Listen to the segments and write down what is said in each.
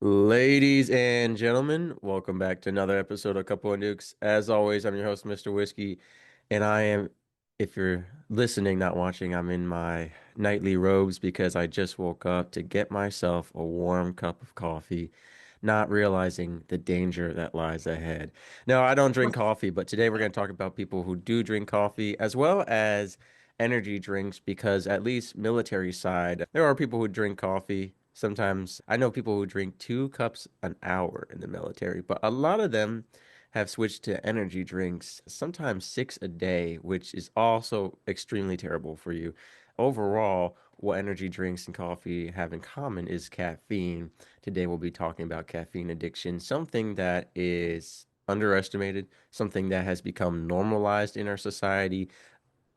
Ladies and gentlemen, welcome back to another episode of Couple of Nukes. As always, I'm your host, Mr. Whiskey, and if you're listening, not watching, I'm in my nightly robes because I just woke up to get myself a warm cup of coffee, not realizing the danger that lies ahead. No, I don't drink coffee, but today we're going to talk about people who do drink coffee as well as energy drinks because at least military side, there are people who drink coffee. Sometimes I know people who drink 2 cups an hour in the military, but a lot of them have switched to energy drinks, sometimes six a day, which is also extremely terrible for you. Overall, what energy drinks and coffee have in common is caffeine. Today we'll be talking about caffeine addiction, something that is underestimated, something that has become normalized in our society,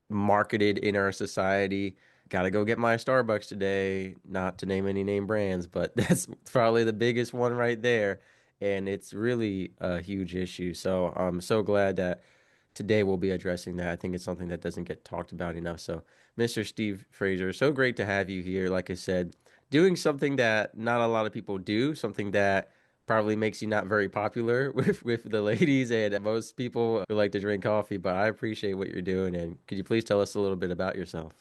marketed in our society. Gotta go get my Starbucks today, not to name any name brands, but that's probably the biggest one right there. And it's really a huge issue. So I'm so glad that today we'll be addressing that. I think it's something that doesn't get talked about enough. So, Mr. Steve Frazier, so great to have you here. Like I said, doing something that not a lot of people do, something that probably makes you not very popular with the ladies and most people who like to drink coffee, but I appreciate what you're doing. And could you please tell us a little bit about yourself?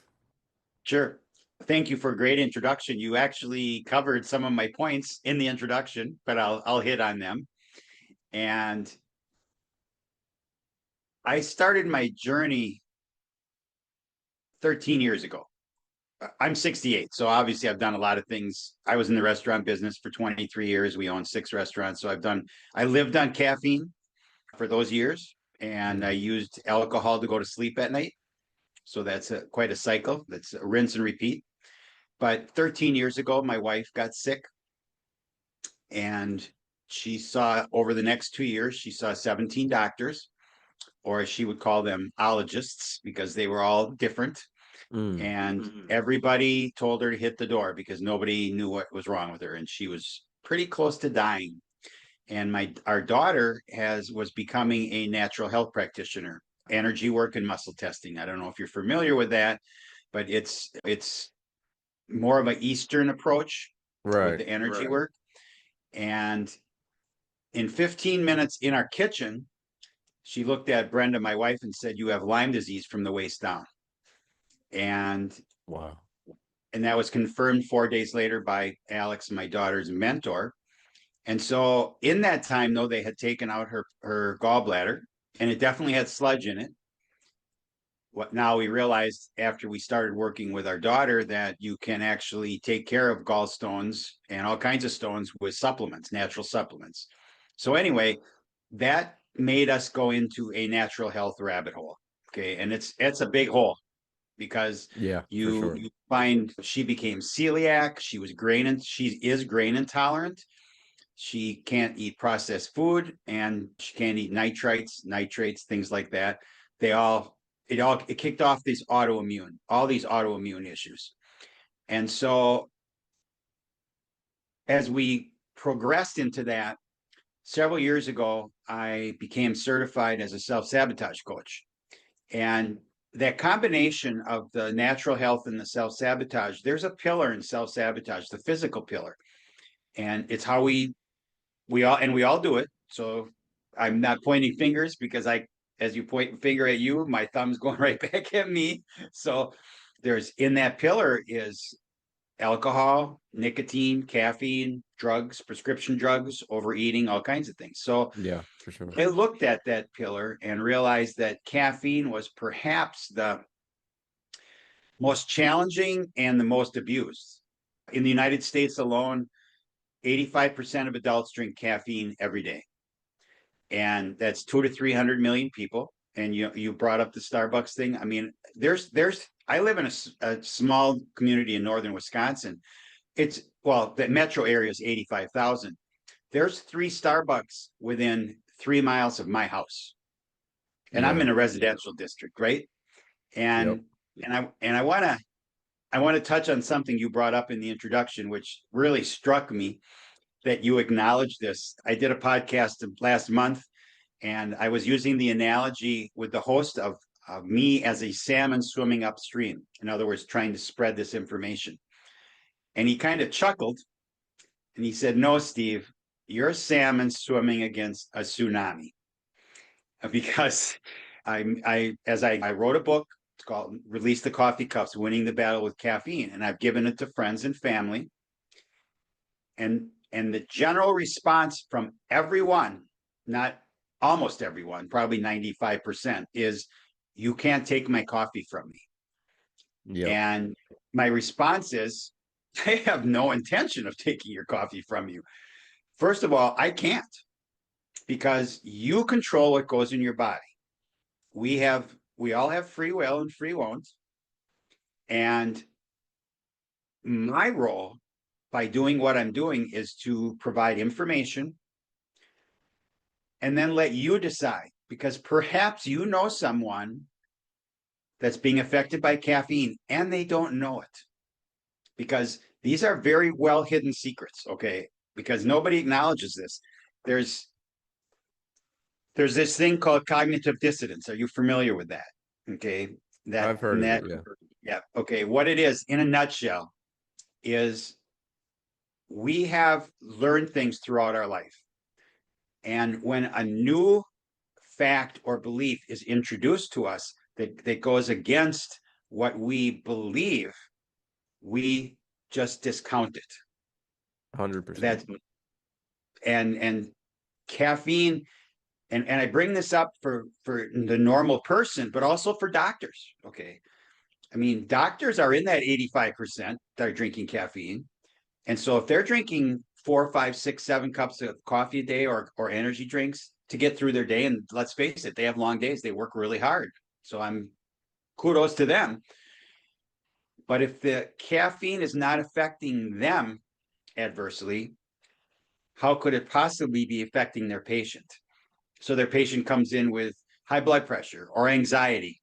Sure. Thank you for a great introduction. You actually covered some of my points in the introduction, but I'll hit on them. And I started my journey 13 years ago. I'm 68, so obviously I've done a lot of things. I was in the restaurant business for 23 years. We own 6 restaurants, so I lived on caffeine for those years, and I Yeah. used alcohol to go to sleep at night. So that's quite a cycle. That's a rinse and repeat. But 13 years ago, my wife got sick and she saw over the next 2 years, she saw 17 doctors, or as she would call them, ologists, because they were all different. Mm. And everybody told her to hit the door because nobody knew what was wrong with her. And she was pretty close to dying. And my our daughter has was becoming a natural health practitioner, energy work and muscle testing. I don't know if you're familiar with that, but it's more of an Eastern approach with Right. the energy work. And in 15 minutes in our kitchen, she looked at Brenda, my wife, and said, "You have Lyme disease from the waist down." And Wow. and that was confirmed 4 days later by Alex, my daughter's mentor. And so in that time, though, they had taken out her gallbladder, and it definitely had sludge in it. What now we realized after we started working with our daughter that you can actually take care of gallstones and all kinds of stones with supplements, natural supplements. So anyway, that made us go into a natural health rabbit hole. Okay, and it's a big hole because Yeah, for you sure. you find she became celiac. She is grain intolerant. She can't eat processed food and she can't eat nitrates, things like that. They all it kicked off all these autoimmune issues. And so as we progressed into that, several years ago, I became certified as a self-sabotage coach. And that combination of the natural health and the self-sabotage, there's a pillar in self-sabotage, the physical pillar. And it's how we all do it. So I'm not pointing fingers because as you point a finger at you, my thumb's going right back at me. So there's in that pillar is alcohol, nicotine, caffeine, drugs, prescription drugs, overeating, all kinds of things. So Yeah, for sure. I looked at that pillar and realized that caffeine was perhaps the most challenging and the most abused. In the United States alone, 85% of adults drink caffeine every day. And that's 2 to 300 million people. And you brought up the Starbucks thing. I mean, there's I live in a small community in northern Wisconsin. The metro area is 85,000. There's 3 Starbucks within 3 miles of my house, and I'm Yeah. in a residential district, right? Yep. And I want to touch on something you brought up in the introduction, which really struck me that you acknowledge this. I did a podcast last month, and I was using the analogy with the host of me as a salmon swimming upstream. In other words, trying to spread this information. And he kind of chuckled. And he said, no, Steve, you're a salmon swimming against a tsunami. Because I wrote a book. It's called Release the Coffee Cups, Winning the Battle with Caffeine. And I've given it to friends and family. And the general response from everyone, not almost everyone, probably 95%, is you can't take my coffee from me. Yep. And my response is, I have no intention of taking your coffee from you. First of all, I can't, because you control what goes in your body. We all have free will and free won't. And my role by doing what I'm doing is to provide information and then let you decide, because perhaps you know someone that's being affected by caffeine and they don't know it, because these are very well hidden secrets. Okay, because nobody acknowledges this. there's there's this thing called cognitive dissonance. Are you familiar with that? Okay, I've heard of that it. Yeah. yeah, okay, what it is in a nutshell is we have learned things throughout our life, and when a new fact or belief is introduced to us that goes against what we believe, we just discount it. 100%. That and caffeine, and I bring this up for the normal person, but also for doctors. Okay, I mean, doctors are in that 85% that are drinking caffeine, and so if they're drinking 4, 5, 6, 7 cups of coffee a day or energy drinks to get through their day, and let's face it, they have long days, they work really hard. So I'm kudos to them. But if the caffeine is not affecting them adversely, how could it possibly be affecting their patient? So their patient comes in with high blood pressure or anxiety.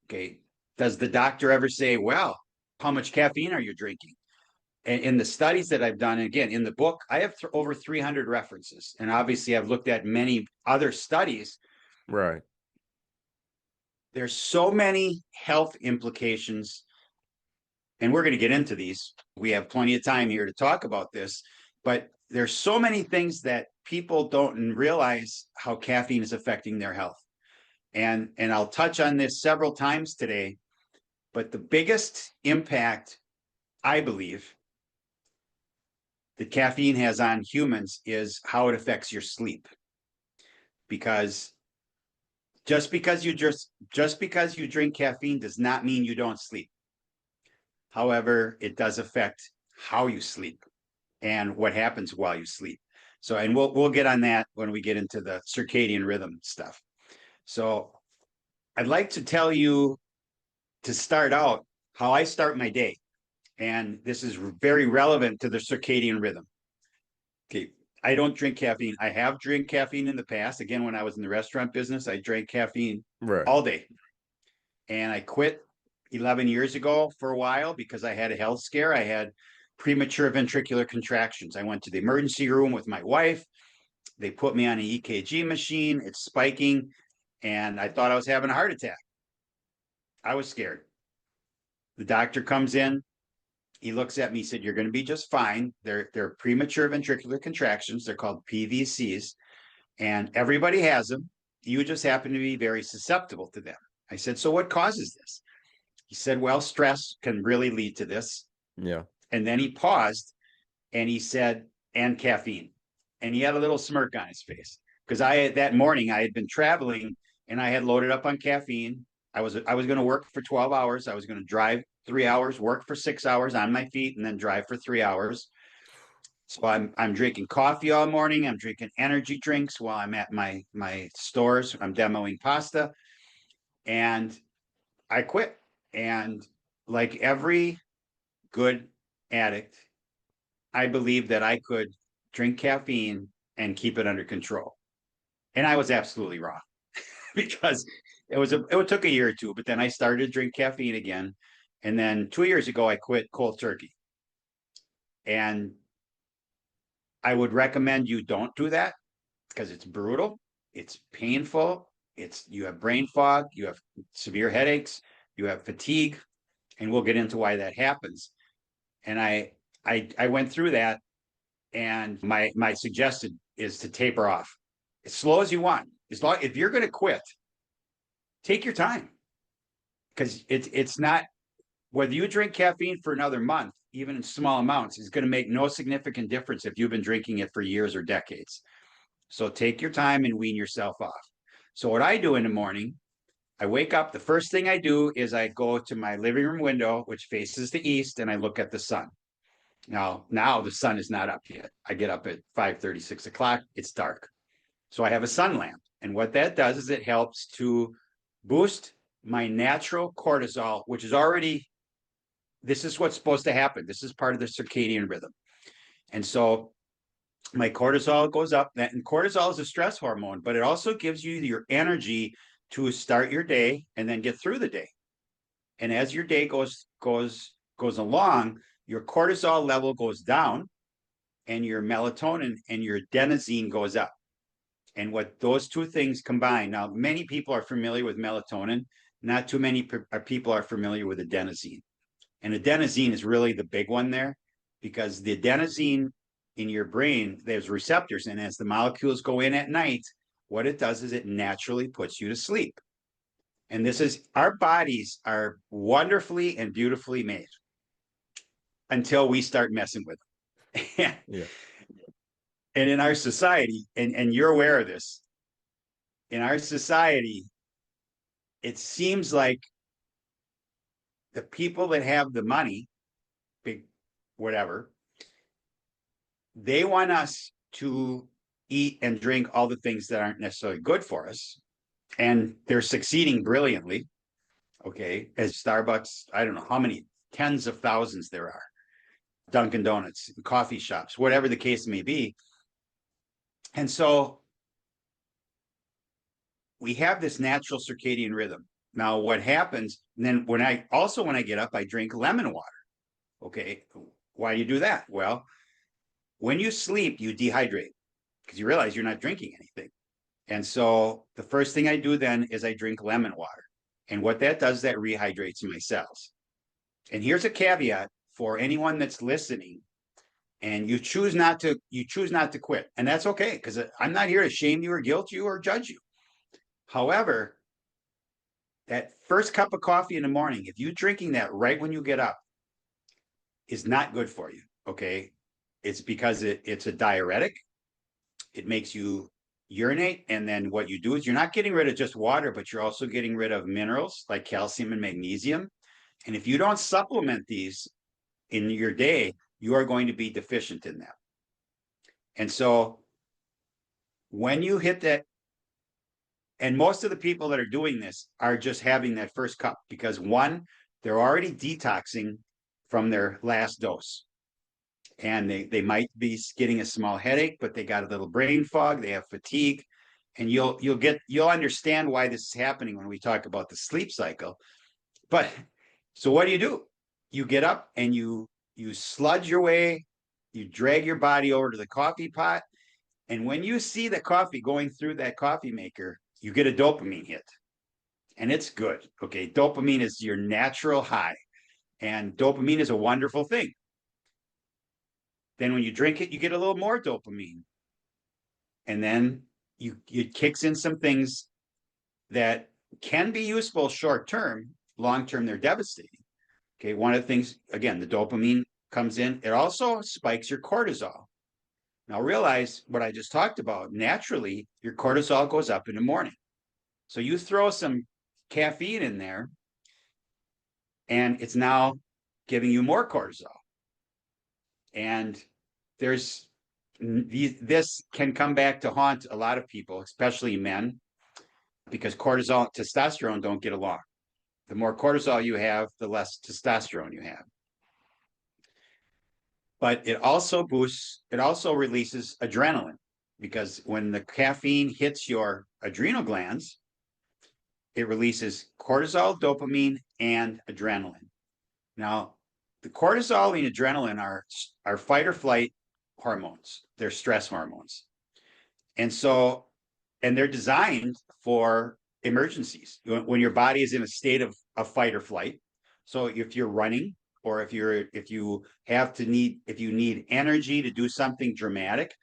Okay. Does the doctor ever say, well, how much caffeine are you drinking? And in the studies that I've done, and again, in the book, I have over 300 references. And obviously, I've looked at many other studies. Right. There's so many health implications, and we're going to get into these. We have plenty of time here to talk about this, but there's so many things that people don't realize how caffeine is affecting their health. And I'll touch on this several times today, but the biggest impact, I believe, that caffeine has on humans is how it affects your sleep. Because just because you drink caffeine does not mean you don't sleep. However, it does affect how you sleep and what happens while you sleep. So, and we'll get on that when we get into the circadian rhythm stuff. So, I'd like to tell you, to start out, how I start my day, and this is very relevant to the circadian rhythm. Okay, I don't drink caffeine. I have drank caffeine in the past. Again, when I was in the restaurant business, I drank caffeine Right. all day, and I quit 11 years ago for a while because I had a health scare. I had premature ventricular contractions. I went to the emergency room with my wife. They put me on an EKG machine. It's spiking, and I thought I was having a heart attack. I was scared. The doctor comes in. He looks at me, said, "You're going to be just fine. They're premature ventricular contractions. They're called PVCs, and everybody has them. You just happen to be very susceptible to them." I said, "So what causes this?" He said, "Well, stress can really lead to this." Yeah. And then he paused and he said, "And caffeine." And he had a little smirk on his face, because that morning I had been traveling and I had loaded up on caffeine. I was going to work for 12 hours. I was going to drive 3 hours, work for 6 hours on my feet, and then drive for 3 hours. So I'm drinking coffee all morning. I'm drinking energy drinks while I'm at my stores. I'm demoing pasta, and I quit. And like every good addict, I believed that I could drink caffeine and keep it under control. And I was absolutely wrong, because it took a year or two, but then I started to drink caffeine again. And then 2 years ago, I quit cold turkey. And I would recommend you don't do that, because it's brutal, it's painful, you have brain fog, you have severe headaches, you have fatigue, and we'll get into why that happens. And I went through that, And my suggested is to taper off as slow as you want. As long if you're going to quit, take your time, because it's not, whether you drink caffeine for another month, even in small amounts, is going to make no significant difference if you've been drinking it for years or decades. So take your time and wean yourself off. So what I do in the morning, I wake up, the first thing I do is I go to my living room window, which faces the east, and I look at the sun. Now the sun is not up yet. I get up at 5:30, 6 o'clock. It's dark. So I have a sun lamp. And what that does is it helps to boost my natural cortisol, which is already, this is what's supposed to happen. This is part of the circadian rhythm. And so my cortisol goes up. And cortisol is a stress hormone, but it also gives you your energy to start your day and then get through the day. And as your day goes along, your cortisol level goes down and your melatonin and your adenosine goes up. And what those two things combine, now many people are familiar with melatonin, not too many people are familiar with adenosine. And adenosine is really the big one there, because the adenosine in your brain, there's receptors, and as the molecules go in at night, what it does is it naturally puts you to sleep. And this is, our bodies are wonderfully and beautifully made until we start messing with them. Yeah. And in our society, and you're aware of this, in our society, it seems like the people that have the money, big whatever, they want us to eat and drink all the things that aren't necessarily good for us. And they're succeeding brilliantly. Okay. As Starbucks, I don't know how many tens of thousands there are, Dunkin' Donuts, coffee shops, whatever the case may be. And so we have this natural circadian rhythm. Now, what happens then when I get up, I drink lemon water. Okay. Why do you do that? Well, when you sleep, you dehydrate because you realize you're not drinking anything. And so the first thing I do then is I drink lemon water. And what that does, that rehydrates my cells. And here's a caveat for anyone that's listening, and you choose not to quit. And that's okay, because I'm not here to shame you or guilt you or judge you. However, that first cup of coffee in the morning, if you're drinking that right when you get up, is not good for you. Okay. It's because it's a diuretic. It makes you urinate. And then what you do is you're not getting rid of just water, but you're also getting rid of minerals like calcium and magnesium. And if you don't supplement these in your day, you are going to be deficient in them. And so when you hit that, and most of the people that are doing this are just having that first cup because, one, they're already detoxing from their last dose. And they might be getting a small headache, but they got a little brain fog, they have fatigue. And you'll understand why this is happening when we talk about the sleep cycle. But so what do? You get up and you sludge your way, you drag your body over to the coffee pot. And when you see the coffee going through that coffee maker, you get a dopamine hit. And it's good. Okay. Dopamine is your natural high. And dopamine is a wonderful thing. Then when you drink it, you get a little more dopamine. And then it kicks in some things that can be useful short term. Long term, they're devastating. Okay. One of the things, again, the dopamine comes in. It also spikes your cortisol. Now realize what I just talked about. Naturally, your cortisol goes up in the morning. So you throw some caffeine in there, and it's now giving you more cortisol. And this can come back to haunt a lot of people, especially men, because cortisol and testosterone don't get along. The more cortisol you have, the less testosterone you have. But it also releases adrenaline, because when the caffeine hits your adrenal glands, it releases cortisol, dopamine, and adrenaline. Now, the cortisol and adrenaline are fight or flight hormones. They're stress hormones. And they're designed for emergencies when your body is in a state of fight or flight. So if you're running or if you need energy to do something dramatic,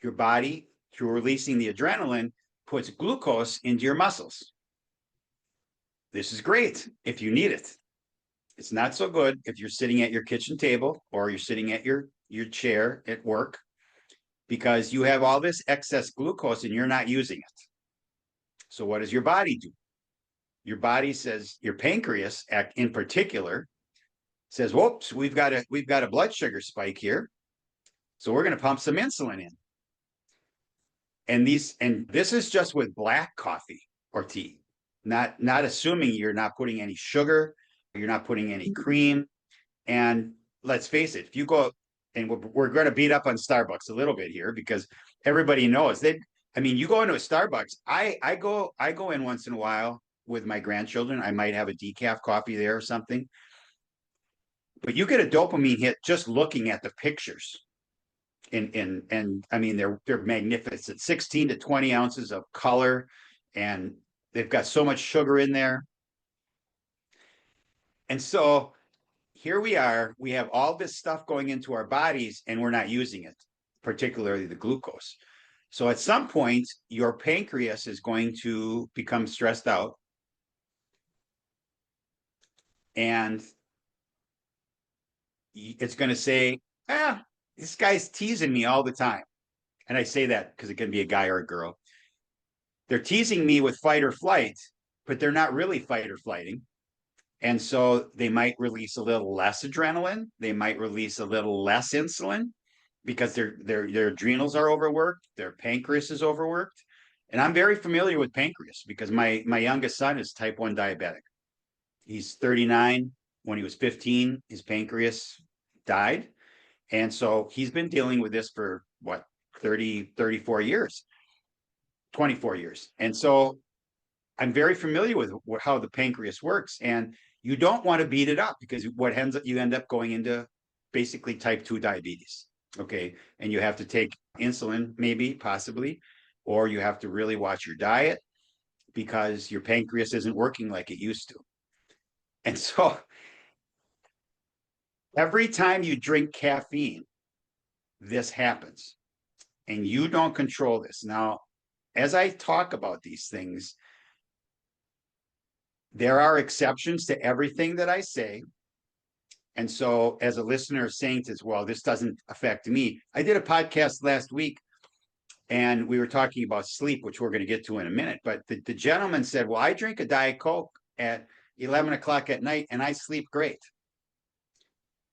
your body, through releasing the adrenaline, puts glucose into your muscles. This is great if you need it. It's not so good if you're sitting at your kitchen table or you're sitting at your chair at work, because you have all this excess glucose and you're not using it. So what does your body do? Your body says, your pancreas in particular says, whoops, we've got a blood sugar spike here. So we're going to pump some insulin in. And this is just with black coffee or tea, not assuming you're not putting any sugar, you're not putting any cream. And let's face it, if you go, and we're going to beat up on Starbucks a little bit here, because everybody knows that. I mean, you go into a Starbucks. I go in once in a while with my grandchildren. I might have a decaf coffee there or something. But you get a dopamine hit just looking at the pictures. And I mean, they're magnificent. 16 to 20 ounces of color, and they've got so much sugar in there. And so here we are, we have all this stuff going into our bodies and we're not using it, particularly the glucose. So at some point, your pancreas is going to become stressed out, and it's going to say, this guy's teasing me all the time. And I say that because it can be a guy or a girl. They're teasing me with fight or flight, but they're not really fight or flighting. And so they might release a little less adrenaline. They might release a little less insulin because their adrenals are overworked. Their pancreas is overworked. And I'm very familiar with pancreas because my youngest son is type 1 diabetic. He's 39. When he was 15, his pancreas died. And so he's been dealing with this for 34 years, 24 years. And so I'm very familiar with how the pancreas works. And you don't want to beat it up, because you end up going into basically type 2 diabetes. Okay. And you have to take insulin, maybe, possibly, or you have to really watch your diet because your pancreas isn't working like it used to. And so every time you drink caffeine, this happens, and you don't control this. Now, as I talk about these things, there are exceptions to everything that I say. And so as a listener of Saints as well, this doesn't affect me. I did a podcast last week and we were talking about sleep, which we're going to get to in a minute. But the gentleman said, well, I drink a Diet Coke at 11 o'clock at night and I sleep great.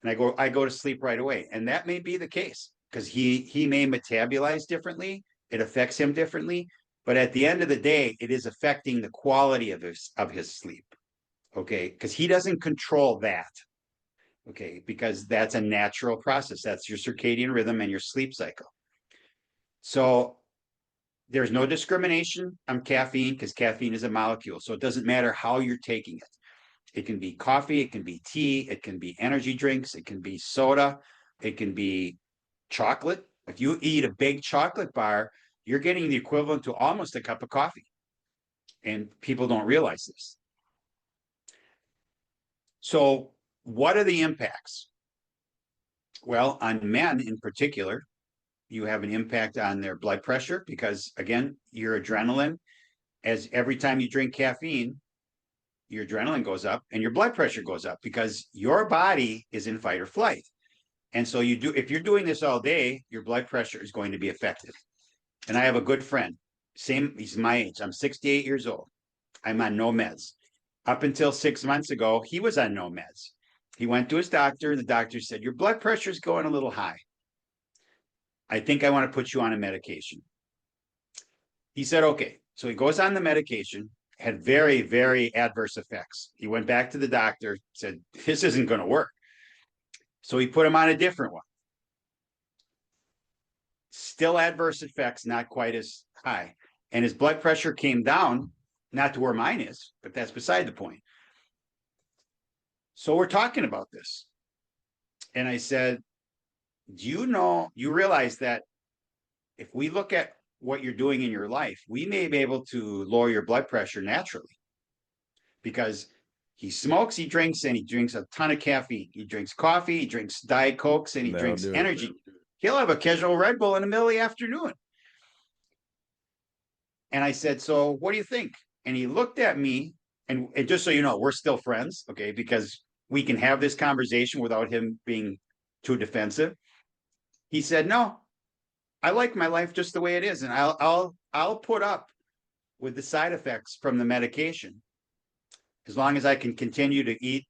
And I go to sleep right away. And that may be the case because he may metabolize differently. It affects him differently. But at the end of the day, it is affecting the quality of his sleep. Okay. Because he doesn't control that. Okay. Because that's a natural process. That's your circadian rhythm and your sleep cycle. So there's no discrimination on caffeine because caffeine is a molecule. So it doesn't matter how you're taking it. It can be coffee, it can be tea, it can be energy drinks, it can be soda, it can be chocolate. If you eat a big chocolate bar, you're getting the equivalent to almost a cup of coffee. And people don't realize this. So what are the impacts? Well, on men in particular, you have an impact on their blood pressure because, again, your adrenaline, as every time you drink caffeine, your adrenaline goes up and your blood pressure goes up because your body is in fight or flight. And so if you're doing this all day, your blood pressure is going to be affected. And I have a good friend, he's my age. I'm 68 years old. I'm on no meds. Up until 6 months ago, he was on no meds. He went to his doctor and the doctor said, your blood pressure is going a little high. I think I want to put you on a medication. He said, okay. So he goes on the medication, had very, very adverse effects. He went back to the doctor, said, this isn't going to work. So he put him on a different one. Still adverse effects, not quite as high. And his blood pressure came down, not to where mine is, but that's beside the point. So we're talking about this. And I said, you realize that if we look at what you're doing in your life, we may be able to lower your blood pressure naturally. Because He smokes, he drinks, and he drinks a ton of caffeine. He drinks coffee, he drinks Diet Cokes, and he That'll drinks do it. energy. He'll have a casual Red Bull in the middle of the afternoon. And I said, so what do you think? And he looked at me, and just so you know, we're still friends, okay, because we can have this conversation without him being too defensive. He said, no, I like my life just the way it is, and I'll put up with the side effects from the medication as long as I can continue to eat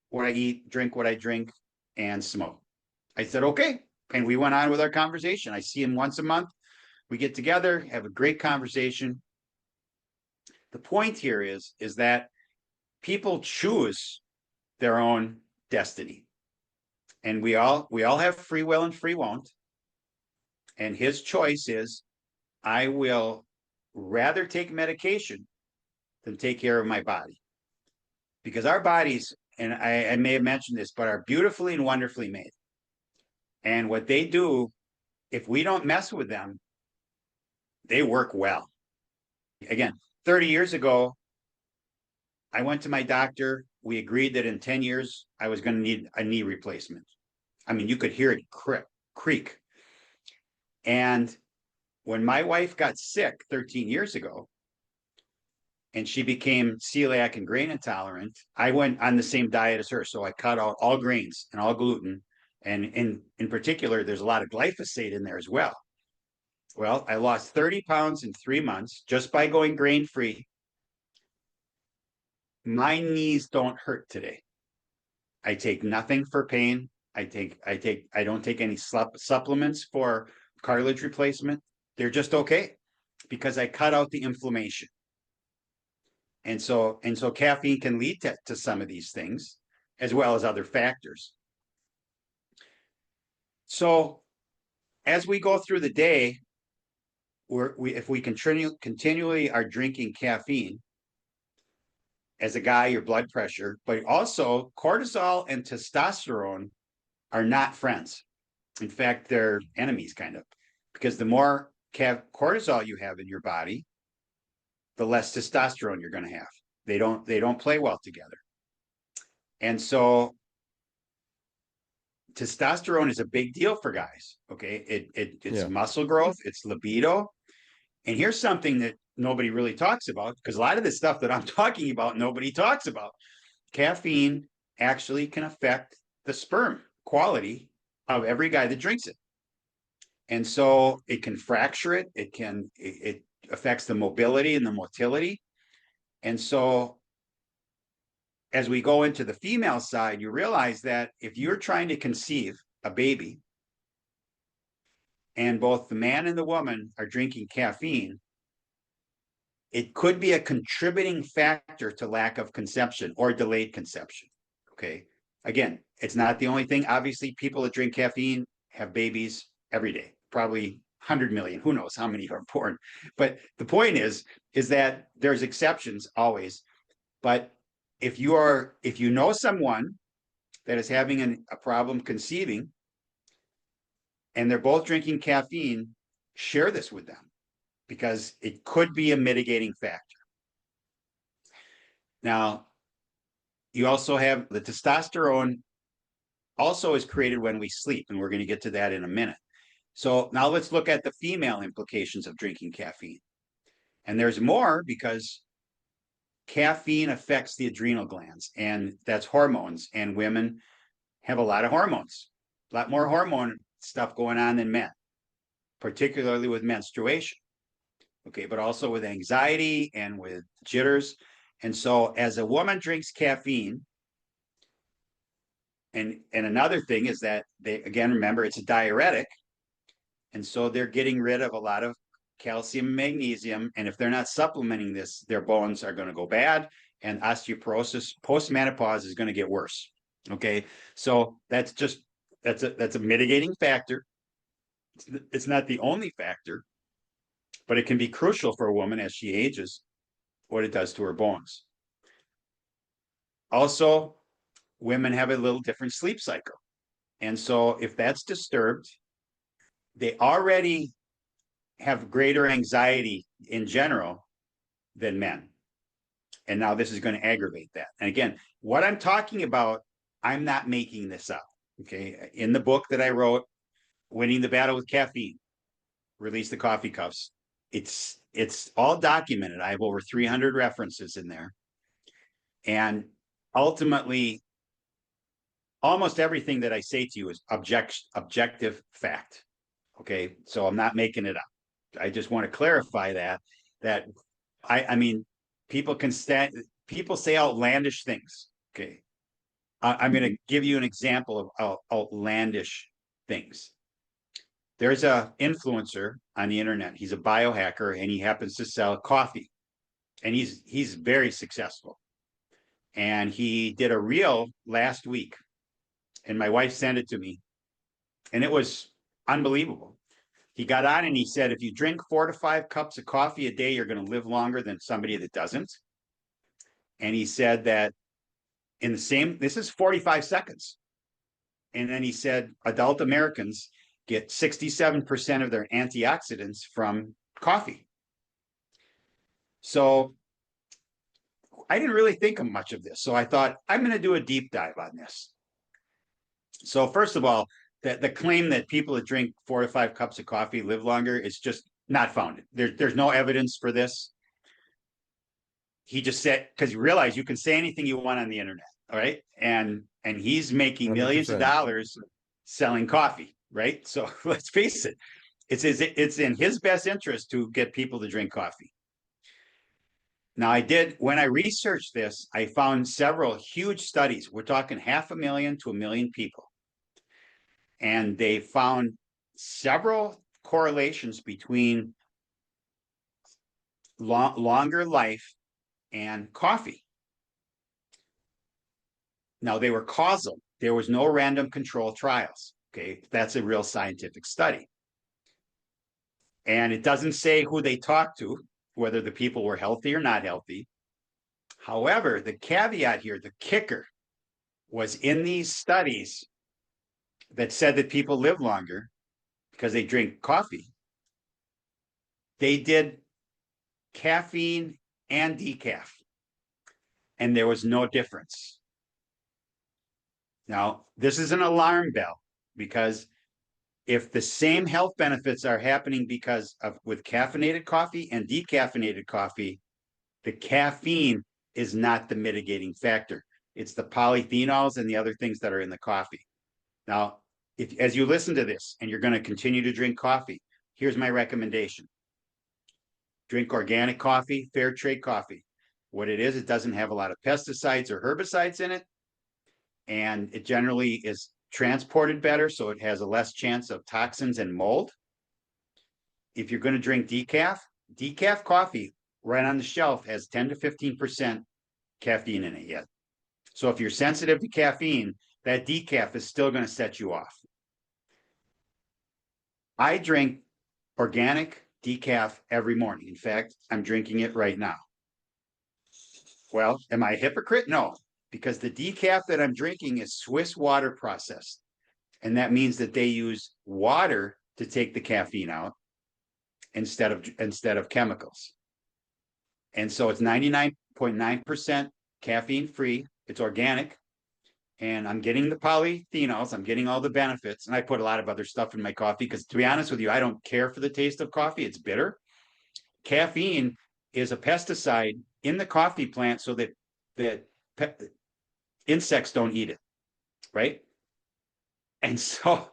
what I eat, drink what I drink, and smoke. I said, okay. And we went on with our conversation. I see him once a month. We get together, have a great conversation. The point here is that people choose their own destiny. And we all have free will and free won't. And his choice is, I will rather take medication than take care of my body. Because our bodies, and I may have mentioned this, but are beautifully and wonderfully made. And what they do, if we don't mess with them, they work well. Again, 30 years ago, I went to my doctor. We agreed that in 10 years, I was going to need a knee replacement. I mean, you could hear it creak. And when my wife got sick 13 years ago, and she became celiac and grain intolerant, I went on the same diet as her. So I cut out all grains and all gluten. And in particular, there's a lot of glyphosate in there as well. Well, I lost 30 pounds in 3 months just by going grain free. My knees don't hurt today. I take nothing for pain. I don't take any supplements for cartilage replacement. They're just okay because I cut out the inflammation. And so caffeine can lead to some of these things as well as other factors. So as we go through the day, if we continually are drinking caffeine, as a guy, your blood pressure, but also cortisol and testosterone are not friends. In fact, they're enemies, kind of, because the more cortisol you have in your body, the less testosterone you're going to have. They don't play well together. And so testosterone is a big deal for guys. Okay. It's muscle growth, it's libido. And here's something that nobody really talks about, because a lot of the stuff that I'm talking about, nobody talks about. Caffeine actually can affect the sperm quality of every guy that drinks it. And so it can fracture it. It affects the mobility and the motility. And so as we go into the female side, you realize that if you're trying to conceive a baby and both the man and the woman are drinking caffeine, it could be a contributing factor to lack of conception or delayed conception. Okay. Again, it's not the only thing. Obviously, people that drink caffeine have babies every day, probably 100 million. Who knows how many are born? But the point is that there's exceptions always. But if you know someone that is having a problem conceiving and they're both drinking caffeine, share this with them because it could be a mitigating factor. Now, you also have the testosterone also is created when we sleep, and we're going to get to that in a minute. So now let's look at the female implications of drinking caffeine. And there's more because caffeine affects the adrenal glands, and that's hormones, and women have a lot of hormones, a lot more hormone stuff going on than men, particularly with menstruation. Okay, but also with anxiety and with jitters. And so as a woman drinks caffeine, and another thing is that they, again, remember, it's a diuretic. And so they're getting rid of a lot of calcium and magnesium. And if they're not supplementing this, their bones are going to go bad. And osteoporosis post-menopause is going to get worse. Okay, so that's a mitigating factor. It's not the only factor, but it can be crucial for a woman as she ages, what it does to her bones. Also, women have a little different sleep cycle. And so if that's disturbed, they already have greater anxiety in general than men. And now this is going to aggravate that. And again, What I'm talking about, I'm not making this up. Okay. In the book that I wrote, Winning the Battle with Caffeine, Release the Coffee Cuffs, it's all documented. I have over 300 references in there. And ultimately, almost everything that I say to you is objective fact. Okay. So I'm not making it up. I just want to clarify that I mean, people can people say outlandish things. Okay. I'm going to give you an example of outlandish things. There's a influencer on the internet. He's a biohacker and he happens to sell coffee, and he's very successful. And he did a reel last week, and my wife sent it to me, and it was unbelievable. He got on and he said, if you drink 4 to 5 cups of coffee a day, you're going to live longer than somebody that doesn't. And he said that this is 45 seconds. And then he said adult Americans get 67% of their antioxidants from coffee. So I didn't really think of much of this. So I thought, I'm going to do a deep dive on this. So first of all, the claim that people that drink 4 to 5 cups of coffee live longer is just not founded. There's no evidence for this. He just said, because you realize you can say anything you want on the internet, all right? And he's making millions of 100%. dollars selling coffee, right? So let's face it, it's in his best interest to get people to drink coffee. Now, when I researched this, I found several huge studies. We're talking 500,000 to 1,000,000 people. And they found several correlations between longer life and coffee. Now, they were causal. There was no random control trials. Okay, that's a real scientific study. And it doesn't say who they talked to, whether the people were healthy or not healthy. However, the caveat here, the kicker, was in these studies that said that people live longer because they drink coffee. They did caffeine and decaf, and there was no difference. Now, this is an alarm bell, because if the same health benefits are happening with caffeinated coffee and decaffeinated coffee, the caffeine is not the mitigating factor. It's the polyphenols and the other things that are in the coffee. Now, as you listen to this and you're going to continue to drink coffee, here's my recommendation. Drink organic coffee, fair trade coffee. What it is, it doesn't have a lot of pesticides or herbicides in it, and it generally is transported better, so it has a less chance of toxins and mold. If you're going to drink decaf coffee right on the shelf has 10 to 15% caffeine in it yet. So if you're sensitive to caffeine, that decaf is still going to set you off. I drink organic decaf every morning. In fact, I'm drinking it right now. Well, am I a hypocrite? No, because the decaf that I'm drinking is Swiss water processed. And that means that they use water to take the caffeine out instead of chemicals. And so it's 99.9% caffeine free. It's organic. And I'm getting the polyphenols. I'm getting all the benefits. And I put a lot of other stuff in my coffee because, to be honest with you, I don't care for the taste of coffee. It's bitter. Caffeine is a pesticide in the coffee plant so that insects don't eat it, right? And so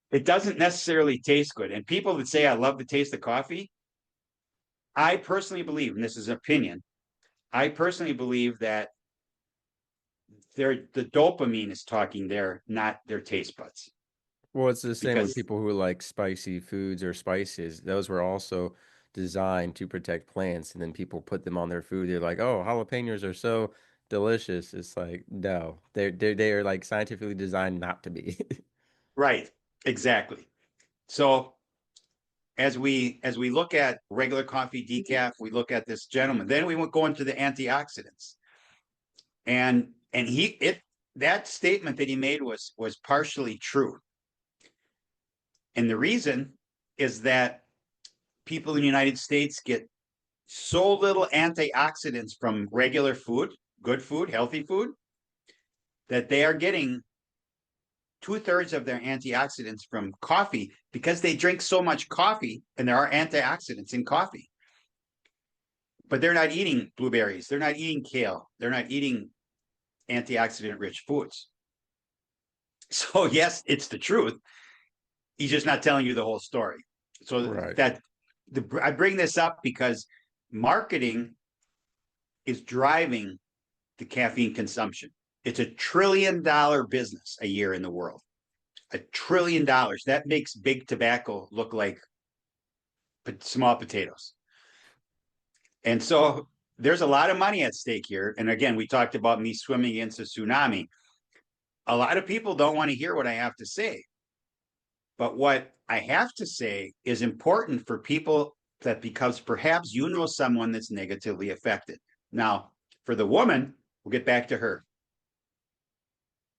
it doesn't necessarily taste good. And people that say, I love the taste of coffee, I personally believe, and this is an opinion, I personally believe that the dopamine is talking there, not their taste buds. Well, it's the same with Because, people who like spicy foods or spices. Those were also designed to protect plants, and then people put them on their food. They're like, "Oh, jalapenos are so delicious." It's like, no, they are like scientifically designed not to be. right, exactly. So as we look at regular coffee decaf, we look at this gentleman. Then we go into the antioxidants, and that statement that he made was partially true. And the reason is that people in the United States get so little antioxidants from regular food good food, healthy food, that they are getting 2/3 of their antioxidants from coffee because they drink so much coffee, and there are antioxidants in coffee. But they're not eating blueberries. They're not eating kale. They're not eating antioxidant rich foods. So yes, it's the truth. He's just not telling you the whole story. So Right. I bring this up because marketing is driving the caffeine consumption. It's $1 trillion business a year in the world. $1 trillion. That makes big tobacco look like small potatoes. And so there's a lot of money at stake here. And again, we talked about me swimming against a tsunami. A lot of people don't want to hear what I have to say. But what I have to say is important for people, that because perhaps you know someone that's negatively affected. Now, for the woman, we'll get back to her.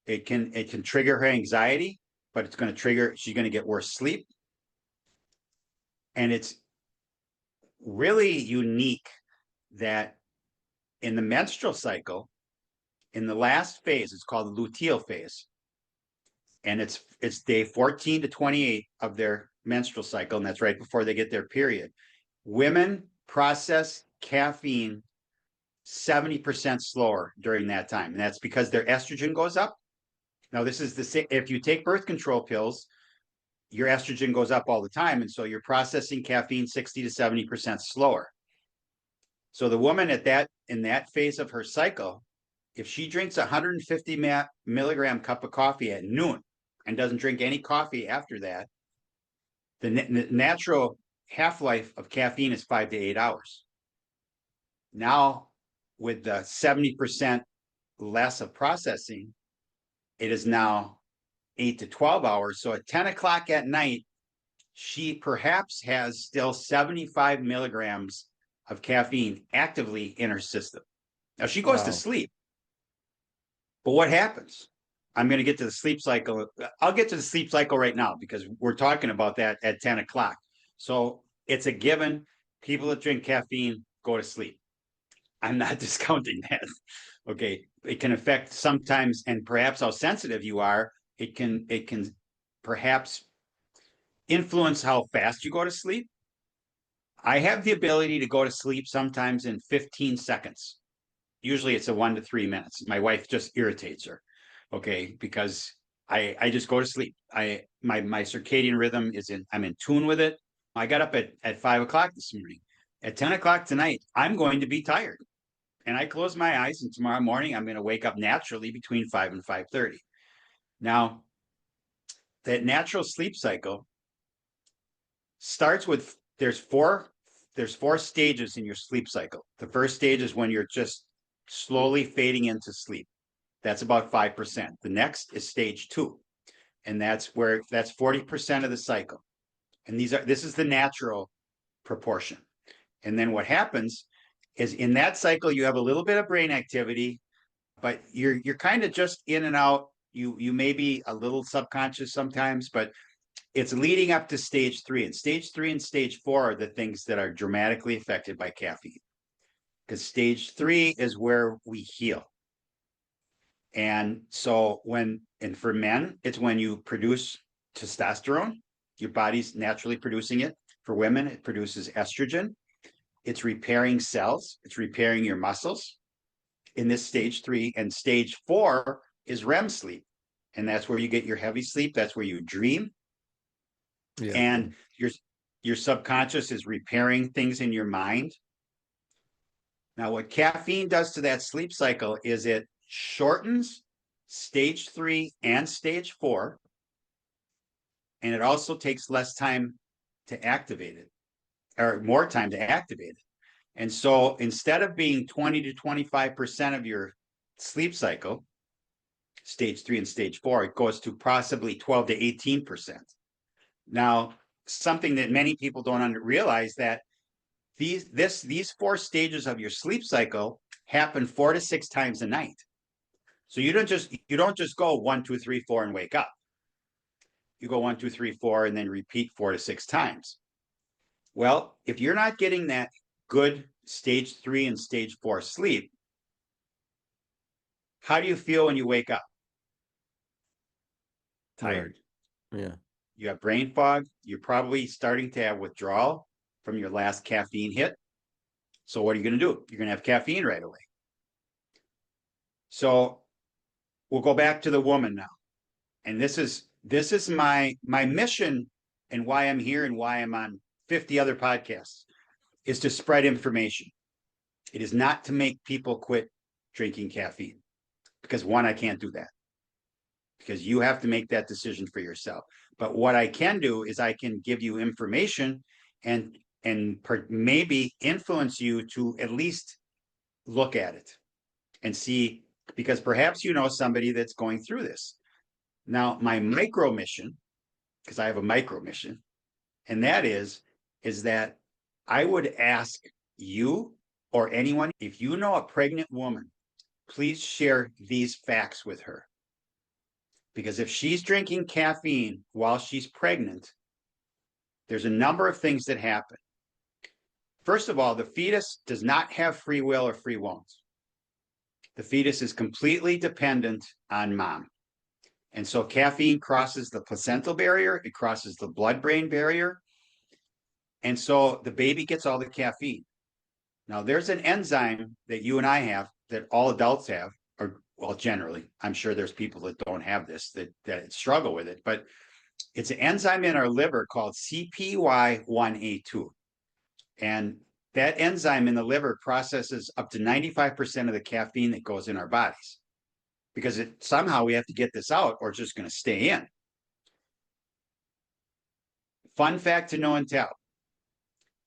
It can trigger her anxiety, but it's going to trigger, she's going to get worse sleep. And it's really unique that in the menstrual cycle, in the last phase, it's called the luteal phase. And it's day 14 to 28 of their menstrual cycle, and that's right before they get their period. Women process caffeine 70% slower during that time. And that's because their estrogen goes up. Now, this is if you take birth control pills, your estrogen goes up all the time. And so you're processing caffeine 60 to 70% slower. So the woman in that phase of her cycle, if she drinks 150 milligram cup of coffee at noon and doesn't drink any coffee after that, the natural half-life of caffeine is 5 to 8 hours. Now, with the 70% less of processing, it is now 8 to 12 hours. So at 10 o'clock at night, she perhaps has still 75 milligrams of caffeine actively in her system. Now, she goes to Wow. sleep. But what happens? I'm going to get to the sleep cycle. I'll get to the sleep cycle right now because we're talking about that at 10 o'clock. So it's a given. People that drink caffeine go to sleep. I'm not discounting that. Okay. It can affect sometimes, and perhaps how sensitive you are. It can perhaps influence how fast you go to sleep. I have the ability to go to sleep sometimes in 15 seconds. Usually it's a 1 to 3 minutes. My wife just irritates her. Okay. Because I just go to sleep. My circadian rhythm I'm in tune with it. I got up at 5 o'clock this morning. At 10 o'clock tonight, I'm going to be tired. And I close my eyes, and tomorrow morning I'm going to wake up naturally between 5 and 5:30. Now, that natural sleep cycle starts with there's four stages in your sleep cycle. The first stage is when you're just slowly fading into sleep. That's about 5%. The next is stage 2. And that's 40% of the cycle. And this is the natural proportion. And then what happens is in that cycle, you have a little bit of brain activity, but you're kind of just in and out. You may be a little subconscious sometimes, but it's leading up to stage 3. And stage 3 and stage 4 are the things that are dramatically affected by caffeine. Because stage 3 is where we heal. And so for men, it's when you produce testosterone, your body's naturally producing it. For women, it produces estrogen. It's repairing cells. It's repairing your muscles in this stage 3. And stage 4 is REM sleep. And that's where you get your heavy sleep. That's where you dream. Yeah. And your subconscious is repairing things in your mind. Now, what caffeine does to that sleep cycle is it shortens stage 3 and stage 4. And it also takes less time to activate it, or more time to activate it. And so instead of being 20 to 25% of your sleep cycle, stage 3 and stage 4, it goes to possibly 12 to 18%. Now, something that many people don't realize that these 4 stages of your sleep cycle happen 4 to 6 times a night. So you don't just go 1, 2, 3, 4 and wake up. You go 1, 2, 3, 4 and then repeat 4 to 6 times. Well, if you're not getting that good stage 3 and stage 4 sleep, How do you feel when you wake up? Right. Tired. Yeah. You have brain fog. You're probably starting to have withdrawal from your last caffeine hit. So what are you going to do? You're going to have caffeine right away. So we'll go back to the woman now. And this is my mission and why I'm here and why I'm on 50 other podcasts is to spread information. It is not to make people quit drinking caffeine because one, I can't do that because you have to make that decision for yourself. But what I can do is I can give you information and maybe influence you to at least look at it and see, because perhaps you know somebody that's going through this. Now, my micro mission, because I have a micro mission, and that is that I would ask you or anyone, if you know a pregnant woman, please share these facts with her. Because if she's drinking caffeine while she's pregnant, there's a number of things that happen. First of all, the fetus does not have free will or free won't. The fetus is completely dependent on mom. And so caffeine crosses the placental barrier, it crosses the blood-brain barrier. And so the baby gets all the caffeine. Now, there's an enzyme that you and I have that all adults have, or well, generally, I'm sure there's people that don't have this, that struggle with it, but it's an enzyme in our liver called CPY1A2. And that enzyme in the liver processes up to 95% of the caffeine that goes in our bodies because somehow we have to get this out or it's just going to stay in. Fun fact to know and tell.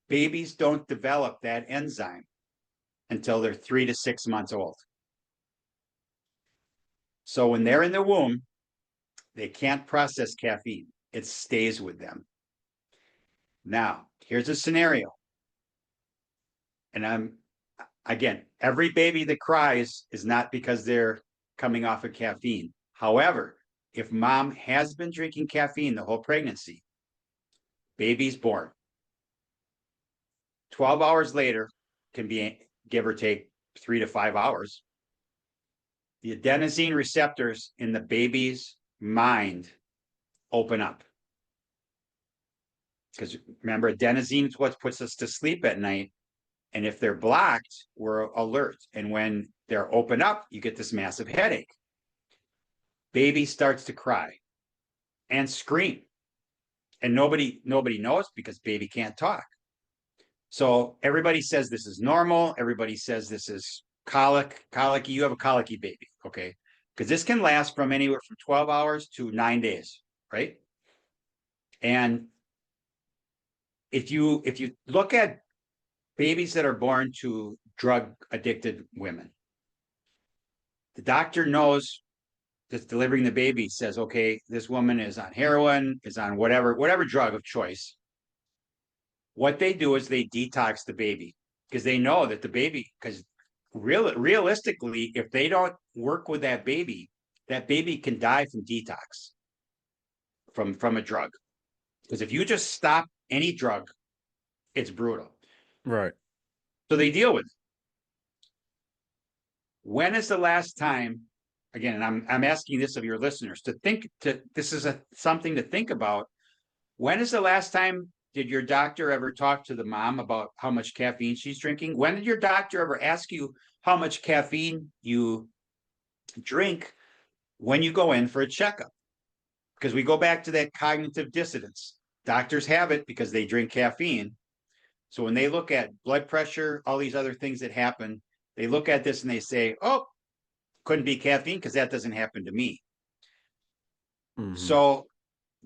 Babies don't develop that enzyme until they're 3 to 6 months old. So when they're in the womb, they can't process caffeine. It stays with them. Now, here's a scenario. And again, every baby that cries is not because they're coming off of caffeine. However, if mom has been drinking caffeine the whole pregnancy, baby's born. 12 hours later can be give or take 3 to 5 hours. The adenosine receptors in the baby's mind open up. Because remember, adenosine is what puts us to sleep at night. And if they're blocked, we're alert. And when they're open up, you get this massive headache. Baby starts to cry and scream. And nobody knows because baby can't talk. So everybody says this is normal. Everybody says this is colicky. You have a colicky baby, okay? Because this can last from anywhere from 12 hours to 9 days, right? And if you look at babies that are born to drug addicted women, the doctor knows that's delivering the baby, says, okay, this woman is on heroin, is on whatever drug of choice. What they do is they detox the baby because they know that the baby, because realistically, if they don't work with that baby can die from detox from a drug. Because if you just stop any drug, it's brutal. Right. So they deal with it. When is the last time, again, and I'm asking this of your listeners this is something to think about. When is the last time did your doctor ever talk to the mom about how much caffeine she's drinking? When did your doctor ever ask you how much caffeine you drink when you go in for a checkup? Because we go back to that cognitive dissonance. Doctors have it because they drink caffeine. So when they look at blood pressure, all these other things that happen, they look at this and they say, oh, couldn't be caffeine because that doesn't happen to me. Mm-hmm. So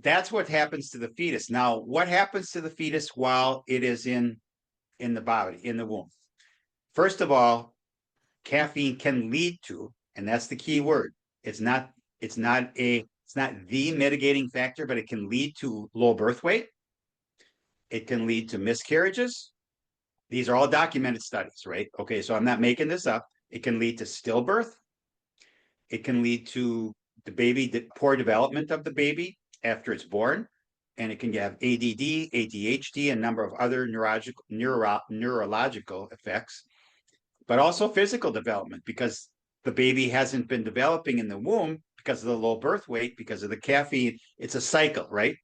that's what happens to the fetus. Now, what happens to the fetus while it is in the body, in the womb? First of all, caffeine can lead to, and that's the key word. It's not the mitigating factor, but it can lead to low birth weight. It can lead to miscarriages. These are all documented studies, right? Okay, so I'm not making this up. It can lead to stillbirth. It can lead to the poor development of the baby after it's born. And it can have ADD, ADHD, a number of other neurological effects, but also physical development because the baby hasn't been developing in the womb because of the low birth weight, because of the caffeine. It's a cycle, right?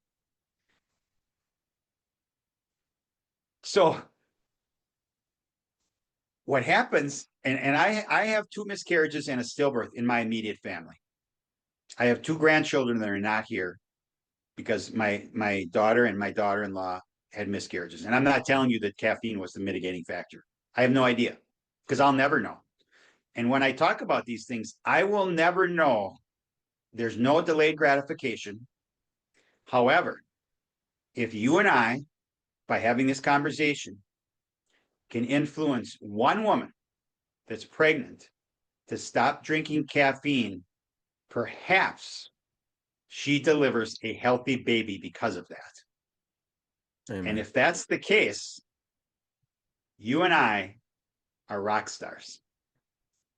So what happens, and I have two miscarriages and a stillbirth in my immediate family. I have two grandchildren that are not here because my daughter and my daughter-in-law had miscarriages. And I'm not telling you that caffeine was the mitigating factor. I have no idea because I'll never know. And when I talk about these things, I will never know. There's no delayed gratification. However, if you and I, by having this conversation, can influence one woman that's pregnant to stop drinking caffeine, perhaps she delivers a healthy baby because of that. And Amen. if that's the case, you and I are rock stars.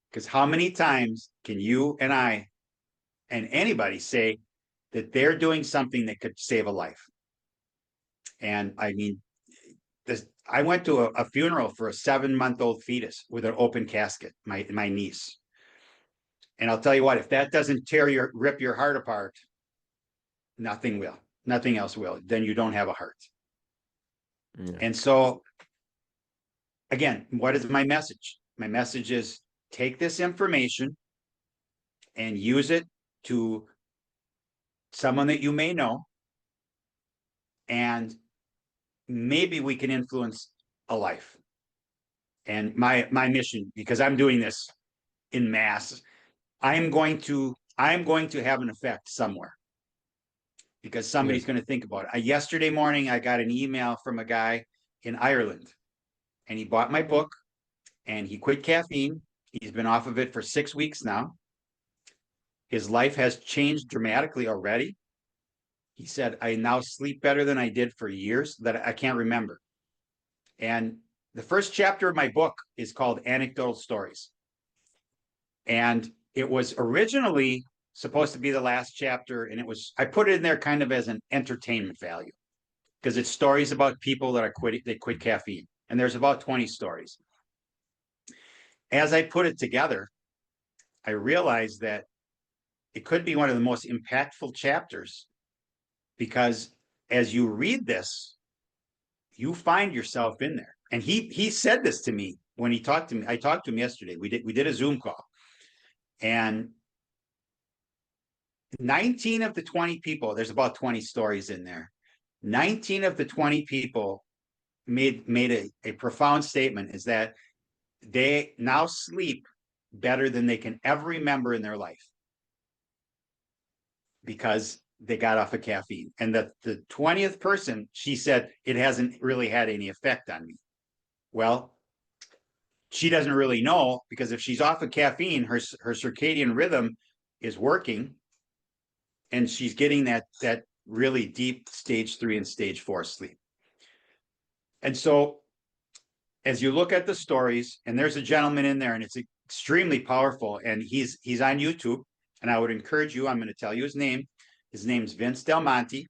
Because how many times can you and I and anybody say that they're doing something that could save a life? And I mean, I went to a funeral for a 7-month-old fetus with an open casket, my niece. And I'll tell you what, if that doesn't rip your heart apart, nothing will. Nothing else will. Then you don't have a heart. Yeah. And so, again, what is my message? My message is take this information and use it to someone that you may know, and maybe we can influence a life. And my mission, because I'm doing this in mass, I'm going to have an effect somewhere because Yeah. somebody's going to think about it. Yesterday morning, I got an email from a guy in Ireland, and he bought my book, and he quit caffeine. He's been off of it for 6 weeks now. His life has changed dramatically already. He said, I now sleep better than I did for years that I can't remember. And the first chapter of my book is called Anecdotal Stories. And it was originally supposed to be the last chapter. And I put it in there kind of as an entertainment value because it's stories about people that quit caffeine. And there's about 20 stories. As I put it together, I realized that it could be one of the most impactful chapters because as you read this, you find yourself in there. And he said this to me when he talked to me. I talked to him yesterday. We did a Zoom call, and 19 of the 20 people, there's about 20 stories in there. 19 of the 20 people made a profound statement, is that they now sleep better than they can ever remember in their life because they got off of caffeine. And the 20th person, she said, it hasn't really had any effect on me. Well, she doesn't really know because if she's off of caffeine, her circadian rhythm is working and she's getting that really deep stage 3 and stage 4 sleep. And so as you look at the stories, and there's a gentleman in there and it's extremely powerful, and he's on YouTube, and I would encourage you, I'm going to tell you his name. His name's Vince Del Monte.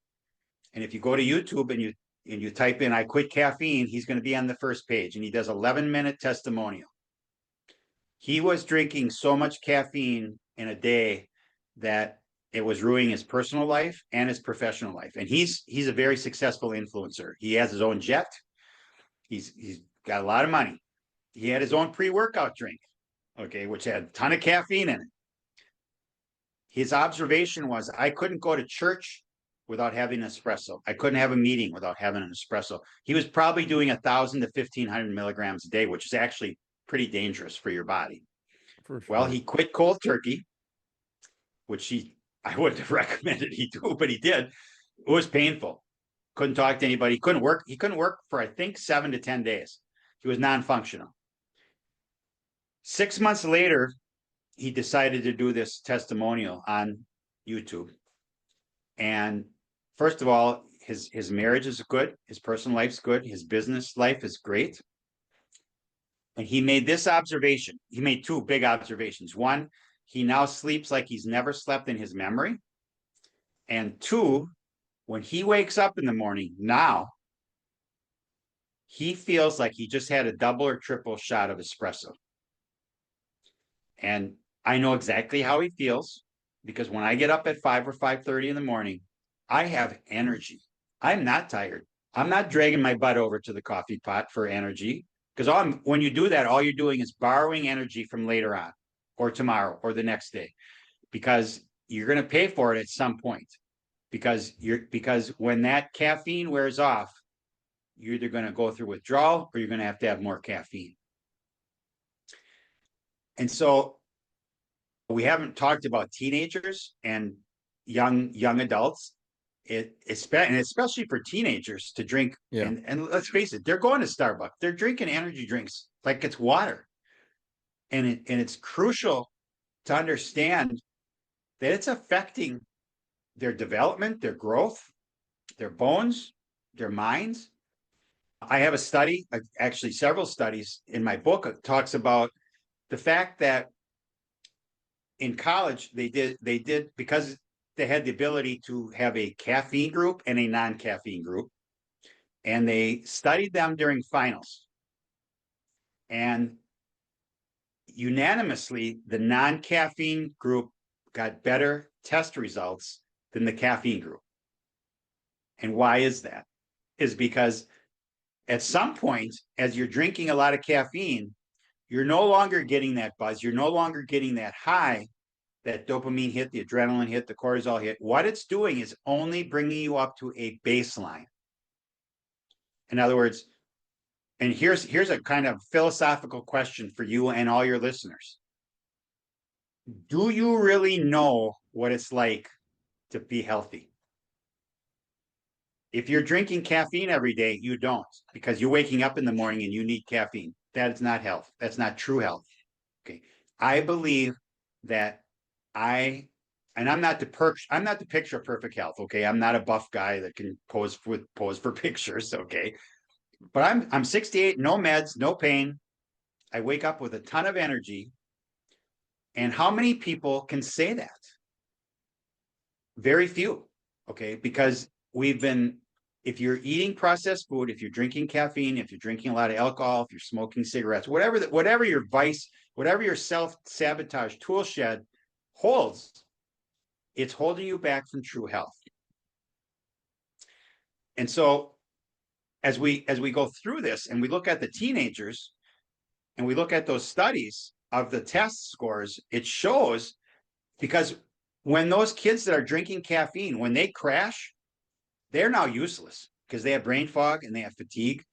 And if you go to YouTube and you type in, I quit caffeine, he's going to be on the first page, and he does 11-minute testimonial. He was drinking so much caffeine in a day that it was ruining his personal life and his professional life. And he's a very successful influencer. He has his own jet. He's got a lot of money. He had his own pre-workout drink, okay, which had a ton of caffeine in it. His observation was, I couldn't go to church without having an espresso. I couldn't have a meeting without having an espresso. He was probably doing 1,000 to 1,500 milligrams a day, which is actually pretty dangerous for your body. For Well, sure. he quit cold turkey, which I wouldn't have recommended he do, but he did. It was painful. Couldn't talk to anybody. Couldn't work. He couldn't work for, I think, 7 to 10 days. He was non-functional. 6 months later, he decided to do this testimonial on YouTube. And first of all, his marriage is good. His personal life's good. His business life is great. And he made this observation. He made two big observations. One, he now sleeps like he's never slept in his memory. And two, when he wakes up in the morning now, he feels like he just had a double or triple shot of espresso. And I know exactly how he feels because when I get up at 5 or 5:30 in the morning, I have energy. I'm not tired. I'm not dragging my butt over to the coffee pot for energy because when you do that, all you're doing is borrowing energy from later on or tomorrow or the next day because you're going to pay for it at some point because when that caffeine wears off, you're either going to go through withdrawal or you're going to have more caffeine. And so we haven't talked about teenagers and young adults. Especially for teenagers to drink. Yeah. And let's face it, they're going to Starbucks. They're drinking energy drinks like it's water. And it's crucial to understand that it's affecting their development, their growth, their bones, their minds. I have a study, actually several studies in my book talks about the fact that in college they did because they had the ability to have a caffeine group and a non-caffeine group, and they studied them during finals, and unanimously the non-caffeine group got better test results than the caffeine group. And why is that? Is because at some point, as you're drinking a lot of caffeine, you're no longer getting that buzz, you're no longer getting that high, that dopamine hit, the adrenaline hit, the cortisol hit. What it's doing is only bringing you up to a baseline. In other words, and here's a kind of philosophical question for you and all your listeners. Do you really know what it's like to be healthy? If you're drinking caffeine every day, you don't, because you're waking up in the morning and you need caffeine. That is not health. That's not true health. Okay. I believe that I and I'm not the picture of perfect health. Okay. I'm not a buff guy that can pose for pictures. Okay. But I'm 68, no meds, no pain. I wake up with a ton of energy. And how many people can say that? Very few. Okay. Because if you're eating processed food, if you're drinking caffeine, if you're drinking a lot of alcohol, if you're smoking cigarettes, whatever your vice, whatever your self-sabotage tool shed holds, it's holding you back from true health. And so as we go through this and we look at the teenagers and we look at those studies of the test scores, it shows because when those kids that are drinking caffeine, when they crash, they're now useless because they have brain fog and they have fatigue.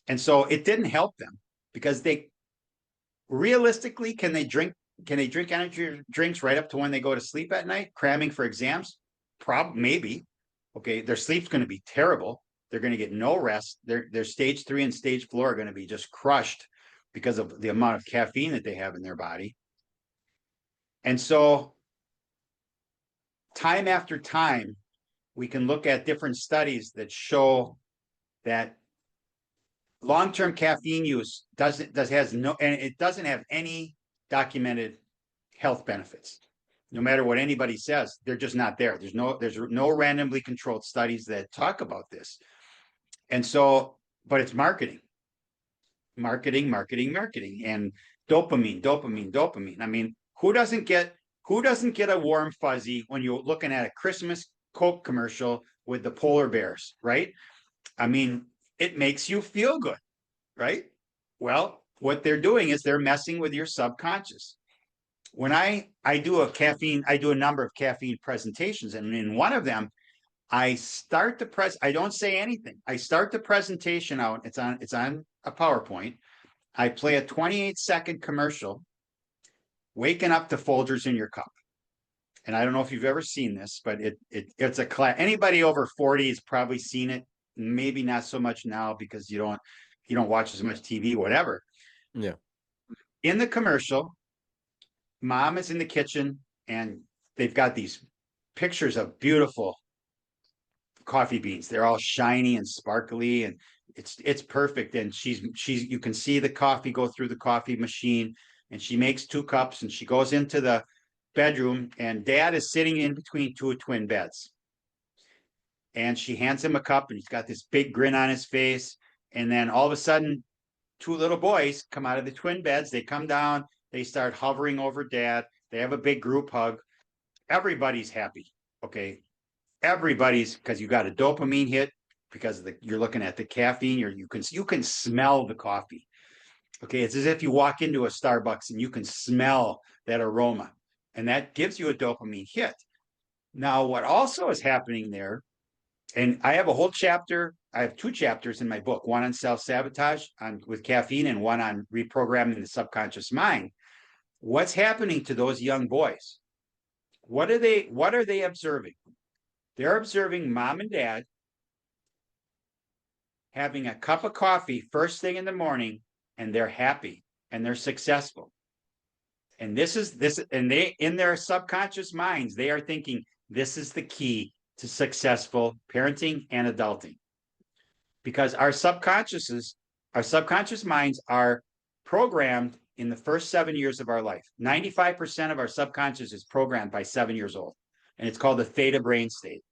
And so it didn't help them because they realistically, can they drink energy drinks right up to when they go to sleep at night, cramming for exams? Maybe. Okay, their sleep's going to be terrible. They're going to get no rest. Their stage 3 and stage 4 are going to be just crushed because of the amount of caffeine that they have in their body. And so time after time, we can look at different studies that show that long-term caffeine use doesn't have any documented health benefits. No matter what anybody says, they're just not there. There's no randomly controlled studies that talk about this. And so, but it's marketing, and dopamine. I mean, who doesn't get a warm fuzzy when you're looking at a Christmas Coke commercial with the polar bears, right? I mean, it makes you feel good, right? Well, what they're doing is they're messing with your subconscious. When I do a number of caffeine presentations, and in one of them, I don't say anything. I start the presentation out. It's on a PowerPoint. I play a 28-second commercial, waking up to Folgers in your cup. And I don't know if you've ever seen this, but it's a class. Anybody over 40 has probably seen it. Maybe not so much now because you don't watch as much TV, whatever. Yeah. In the commercial, mom is in the kitchen and they've got these pictures of beautiful coffee beans. They're all shiny and sparkly and it's perfect. And you can see the coffee go through the coffee machine, and she makes 2 cups and she goes into the bedroom, and dad is sitting in between 2 twin beds. And she hands him a cup and he's got this big grin on his face. And then all of a sudden, 2 little boys come out of the twin beds. They come down, they start hovering over dad. They have a big group hug. Everybody's happy. Okay. Everybody's, because you got a dopamine hit because you're looking at the caffeine, you can smell the coffee. Okay. It's as if you walk into a Starbucks and you can smell that aroma, and that gives you a dopamine hit. Now, what also is happening there, and I have a whole chapter, I have 2 chapters in my book, one on self-sabotage with caffeine and one on reprogramming the subconscious mind. What's happening to those young boys? What are they observing? They're observing mom and dad having a cup of coffee first thing in the morning, and they're happy and they're successful. And they, in their subconscious minds, they are thinking this is the key to successful parenting and adulting. Because our subconscious minds are programmed in the first 7 years of our life. 95% of our subconscious is programmed by 7 years old, and it's called the theta brain state.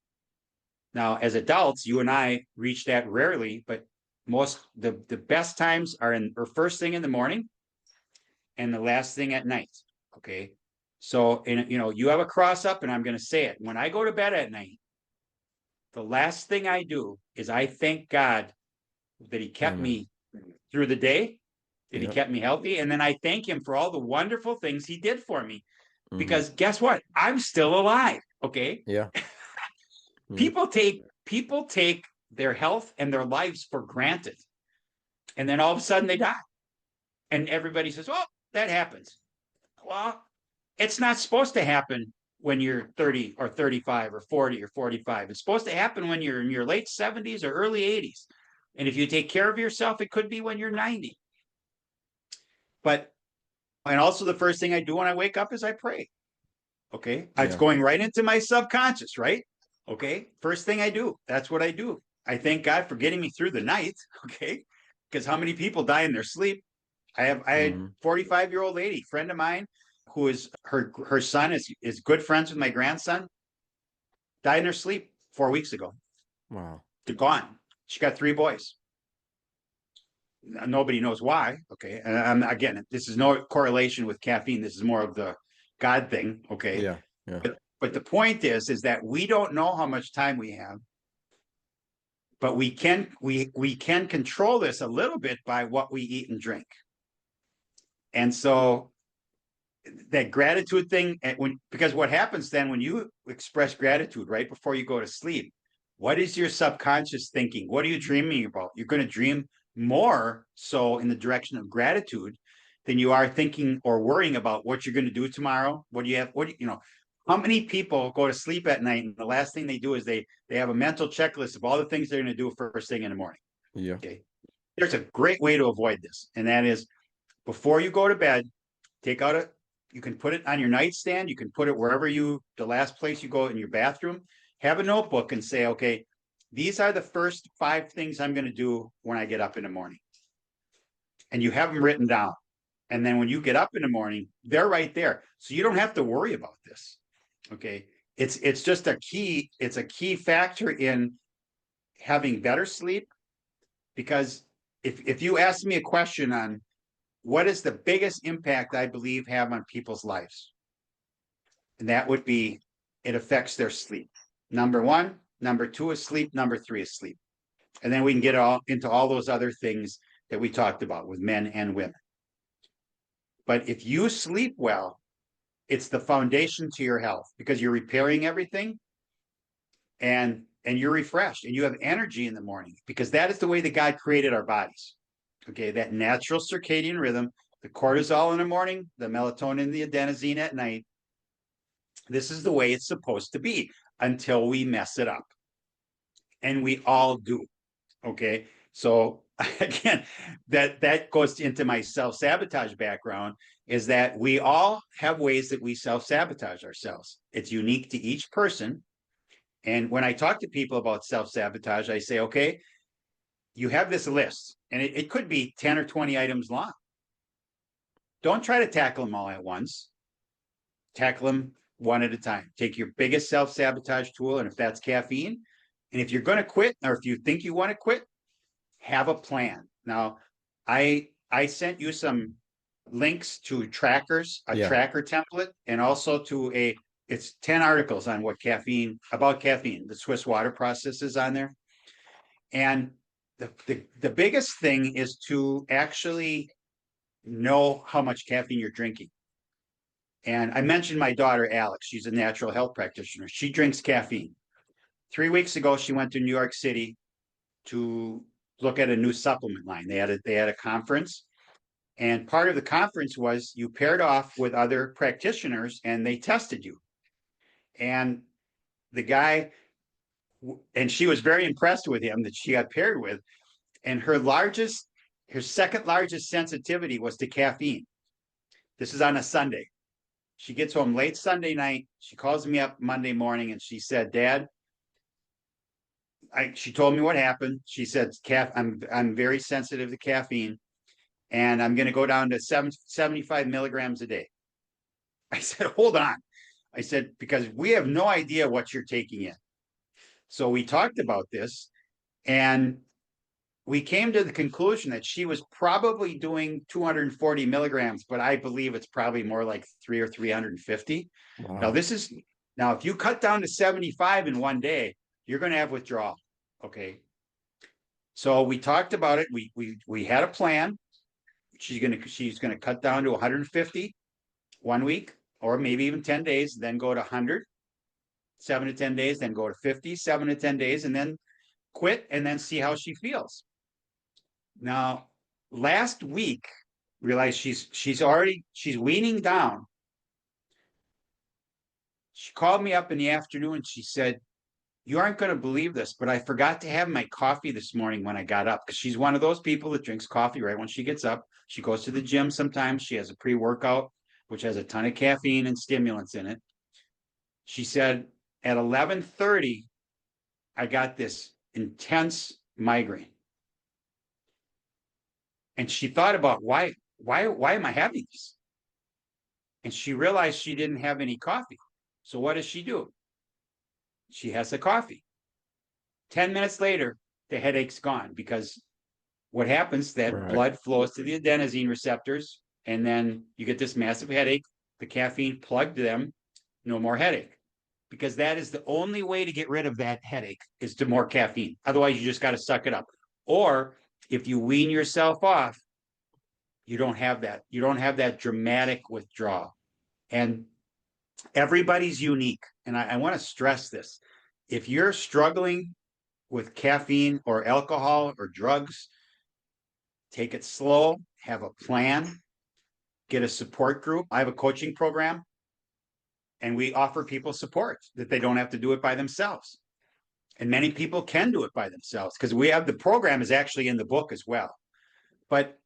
Now, as adults, you and I reach that rarely, but the best times are first thing in the morning and the last thing at night. Okay. So, you have a cross up, and I'm going to say it. When I go to bed at night, the last thing I do is I thank God that he kept me through the day, that he kept me healthy. And then I thank him for all the wonderful things he did for me. Because guess what? I'm still alive. Okay. Yeah. People take their health and their lives for granted. And then all of a sudden they die. And everybody says, well, that happens. Well, it's not supposed to happen when you're 30 or 35 or 40 or 45. It's supposed to happen when you're in your late 70s or early 80s. And if you take care of yourself, it could be when you're 90. And also the first thing I do when I wake up is I pray. Okay. Yeah. It's going right into my subconscious, right? Okay. First thing I do, that's what I do. I thank God for getting me through the night. Okay. Because how many people die in their sleep? I had a 45-year-old lady, friend of mine, who is her son is good friends with my grandson, died in her sleep 4 weeks ago. Wow. They're gone. She got 3 boys. Nobody knows why. Okay. And again, this is no correlation with caffeine. This is more of the God thing. Okay. Yeah. Yeah. But the point is that we don't know how much time we have, but we can control this a little bit by what we eat and drink. And so that gratitude thing, because what happens then when you express gratitude right before you go to sleep, what is your subconscious thinking? What are you dreaming about? You're going to dream more so in the direction of gratitude than you are thinking or worrying about what you're going to do tomorrow. How many people go to sleep at night and the last thing they do is they have a mental checklist of all the things they're going to do first thing in the morning? Yeah. Okay. There's a great way to avoid this, and that is before you go to bed, you can put it on your nightstand. You can put it wherever the last place you go in your bathroom. Have a notebook and say, okay, these are the first 5 things I'm going to do when I get up in the morning. And you have them written down. And then when you get up in the morning, they're right there. So you don't have to worry about this. Okay. It's just it's a key factor in having better sleep. Because if you ask me a question on what is the biggest impact I believe have on people's lives, and that would be it affects their sleep. Number 1, number 2 is sleep, number 3 is sleep. And then we can get into all those other things that we talked about with men and women. But if you sleep well, it's the foundation to your health because you're repairing everything and you're refreshed and you have energy in the morning because that is the way that God created our bodies. Okay, that natural circadian rhythm, the cortisol in the morning, the melatonin, the adenosine at night. This is the way it's supposed to be until we mess it up. And we all do. Okay. So again, that goes into my self-sabotage background, is that we all have ways that we self-sabotage ourselves. It's unique to each person. And when I talk to people about self-sabotage, I say, okay, you have this list, and it could be 10 or 20 items long. Don't try to tackle them all at once. Tackle them one at a time. Take your biggest self-sabotage tool, and if that's caffeine, and if you're going to quit, or if you think you want to quit, have a plan. Now, I sent you some links to trackers, a Yeah. tracker template, and also to it's 10 articles on about caffeine, the Swiss water process is on there. And the biggest thing is to actually know how much caffeine you're drinking. And I mentioned my daughter, Alex. She's a natural health practitioner. She drinks caffeine. 3 weeks ago, she went to New York City to look at a new supplement line. They had a conference, and part of the conference was you paired off with other practitioners and they tested you. And the guy, and she was very impressed with him that she got paired with. And her second largest sensitivity was to caffeine. This is on a Sunday. She gets home late Sunday night. She calls me up Monday morning and she said, Dad, she told me what happened. She said, I'm very sensitive to caffeine and I'm going to go down to 75 milligrams a day. I said, hold on. I said, because we have no idea what you're taking in. So we talked about this and we came to the conclusion that she was probably doing 240 milligrams, but I believe it's probably more like 350. Wow. Now, if you cut down to 75 in one day, you're going to have withdrawal. Okay. So we talked about it. We had a plan. She's gonna cut down to 150 1 week, or maybe even 10 days, then go to 100, 7 to 10 days, then go to 50, 7 to 10 days, and then quit and then see how she feels. Now, last week, realized she's weaning down. She called me up in the afternoon and she said, you aren't going to believe this, but I forgot to have my coffee this morning when I got up, because she's one of those people that drinks coffee right when she gets up. She goes to the gym sometimes. She has a pre-workout, which has a ton of caffeine and stimulants in it. She said, at 11:30, I got this intense migraine. And she thought about why am I having this? And she realized she didn't have any coffee. So what does she do? She has a coffee. 10 minutes later, the headache's gone, because what happens, that Right. blood flows to the adenosine receptors, and then you get this massive headache. The caffeine plugged them, no more headache. Because that is the only way to get rid of that headache, is to more caffeine. Otherwise, you just got to suck it up. Or if you wean yourself off, you don't have that. You don't have that dramatic withdrawal. And everybody's unique. And I want to stress this. If you're struggling with caffeine or alcohol or drugs, take it slow, have a plan, get a support group. I have a coaching program, and we offer people support that they don't have to do it by themselves. And many people can do it by themselves, because the program is actually in the book as well. But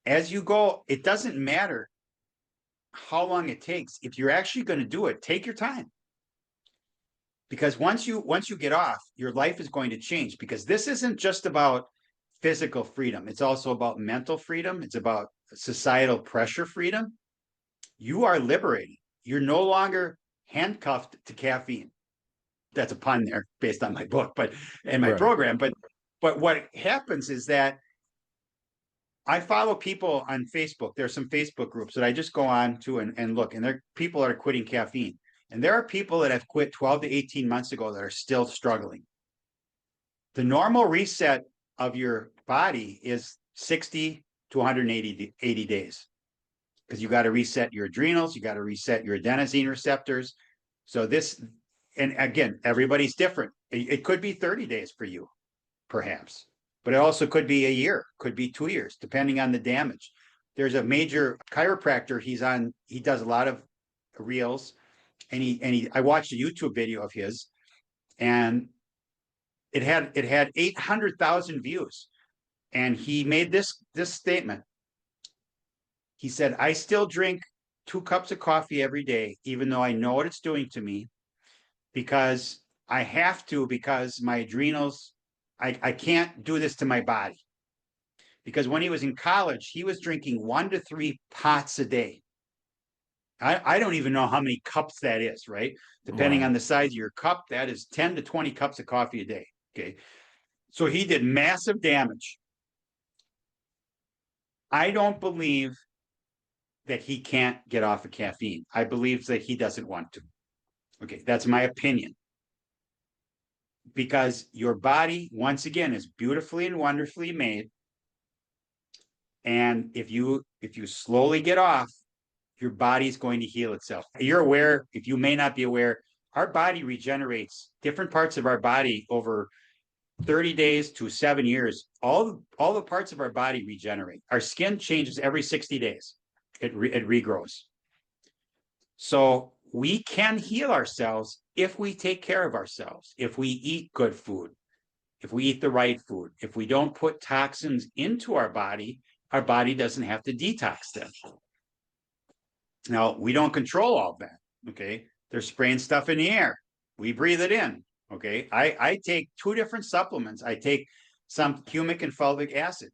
as you go, it doesn't matter how long it takes. If you're actually going to do it, take your time. Because once you get off, your life is going to change, because this isn't just about physical freedom. It's also about mental freedom. It's about societal pressure freedom. You are liberating. You're no longer handcuffed to caffeine. That's a pun there based on my book, and my Right. program. But what happens is that I follow people on Facebook. There's some Facebook groups that I just go on to and look, and there are people that are quitting caffeine. And there are people that have quit 12 to 18 months ago that are still struggling. The normal reset of your body is 60 to 180 days, because you got to reset your adrenals, you got to reset your adenosine receptors. So and again, everybody's different. It could be 30 days for you, perhaps, but it also could be a year, could be 2 years, depending on the damage. There's a major chiropractor. He does a lot of reels, and I watched a YouTube video of his, and it had 800,000 views. And he made this statement. He said, I still drink 2 cups of coffee every day, even though I know what it's doing to me, because I have to, because my adrenals, I can't do this to my body. Because when he was in college, he was drinking 1 to 3 pots a day. I don't even know how many cups that is, right? Depending Right. on the size of your cup, that is 10 to 20 cups of coffee a day. Okay. So he did massive damage. I don't believe that he can't get off of caffeine. I believe that he doesn't want to. Okay, that's my opinion. Because your body, once again, is beautifully and wonderfully made. And if you slowly get off, your body's going to heal itself. You're aware, if you may not be aware, our body regenerates different parts of our body over 30 days to 7 years. All the parts of our body regenerate. Our skin changes every 60 days. It regrows. So we can heal ourselves if we take care of ourselves, if we eat good food, if we eat the right food, if we don't put toxins into our body doesn't have to detox them. Now, we don't control all of that, okay? They're spraying stuff in the air. We breathe it in, okay? I take 2 different supplements. I take some humic and fulvic acid.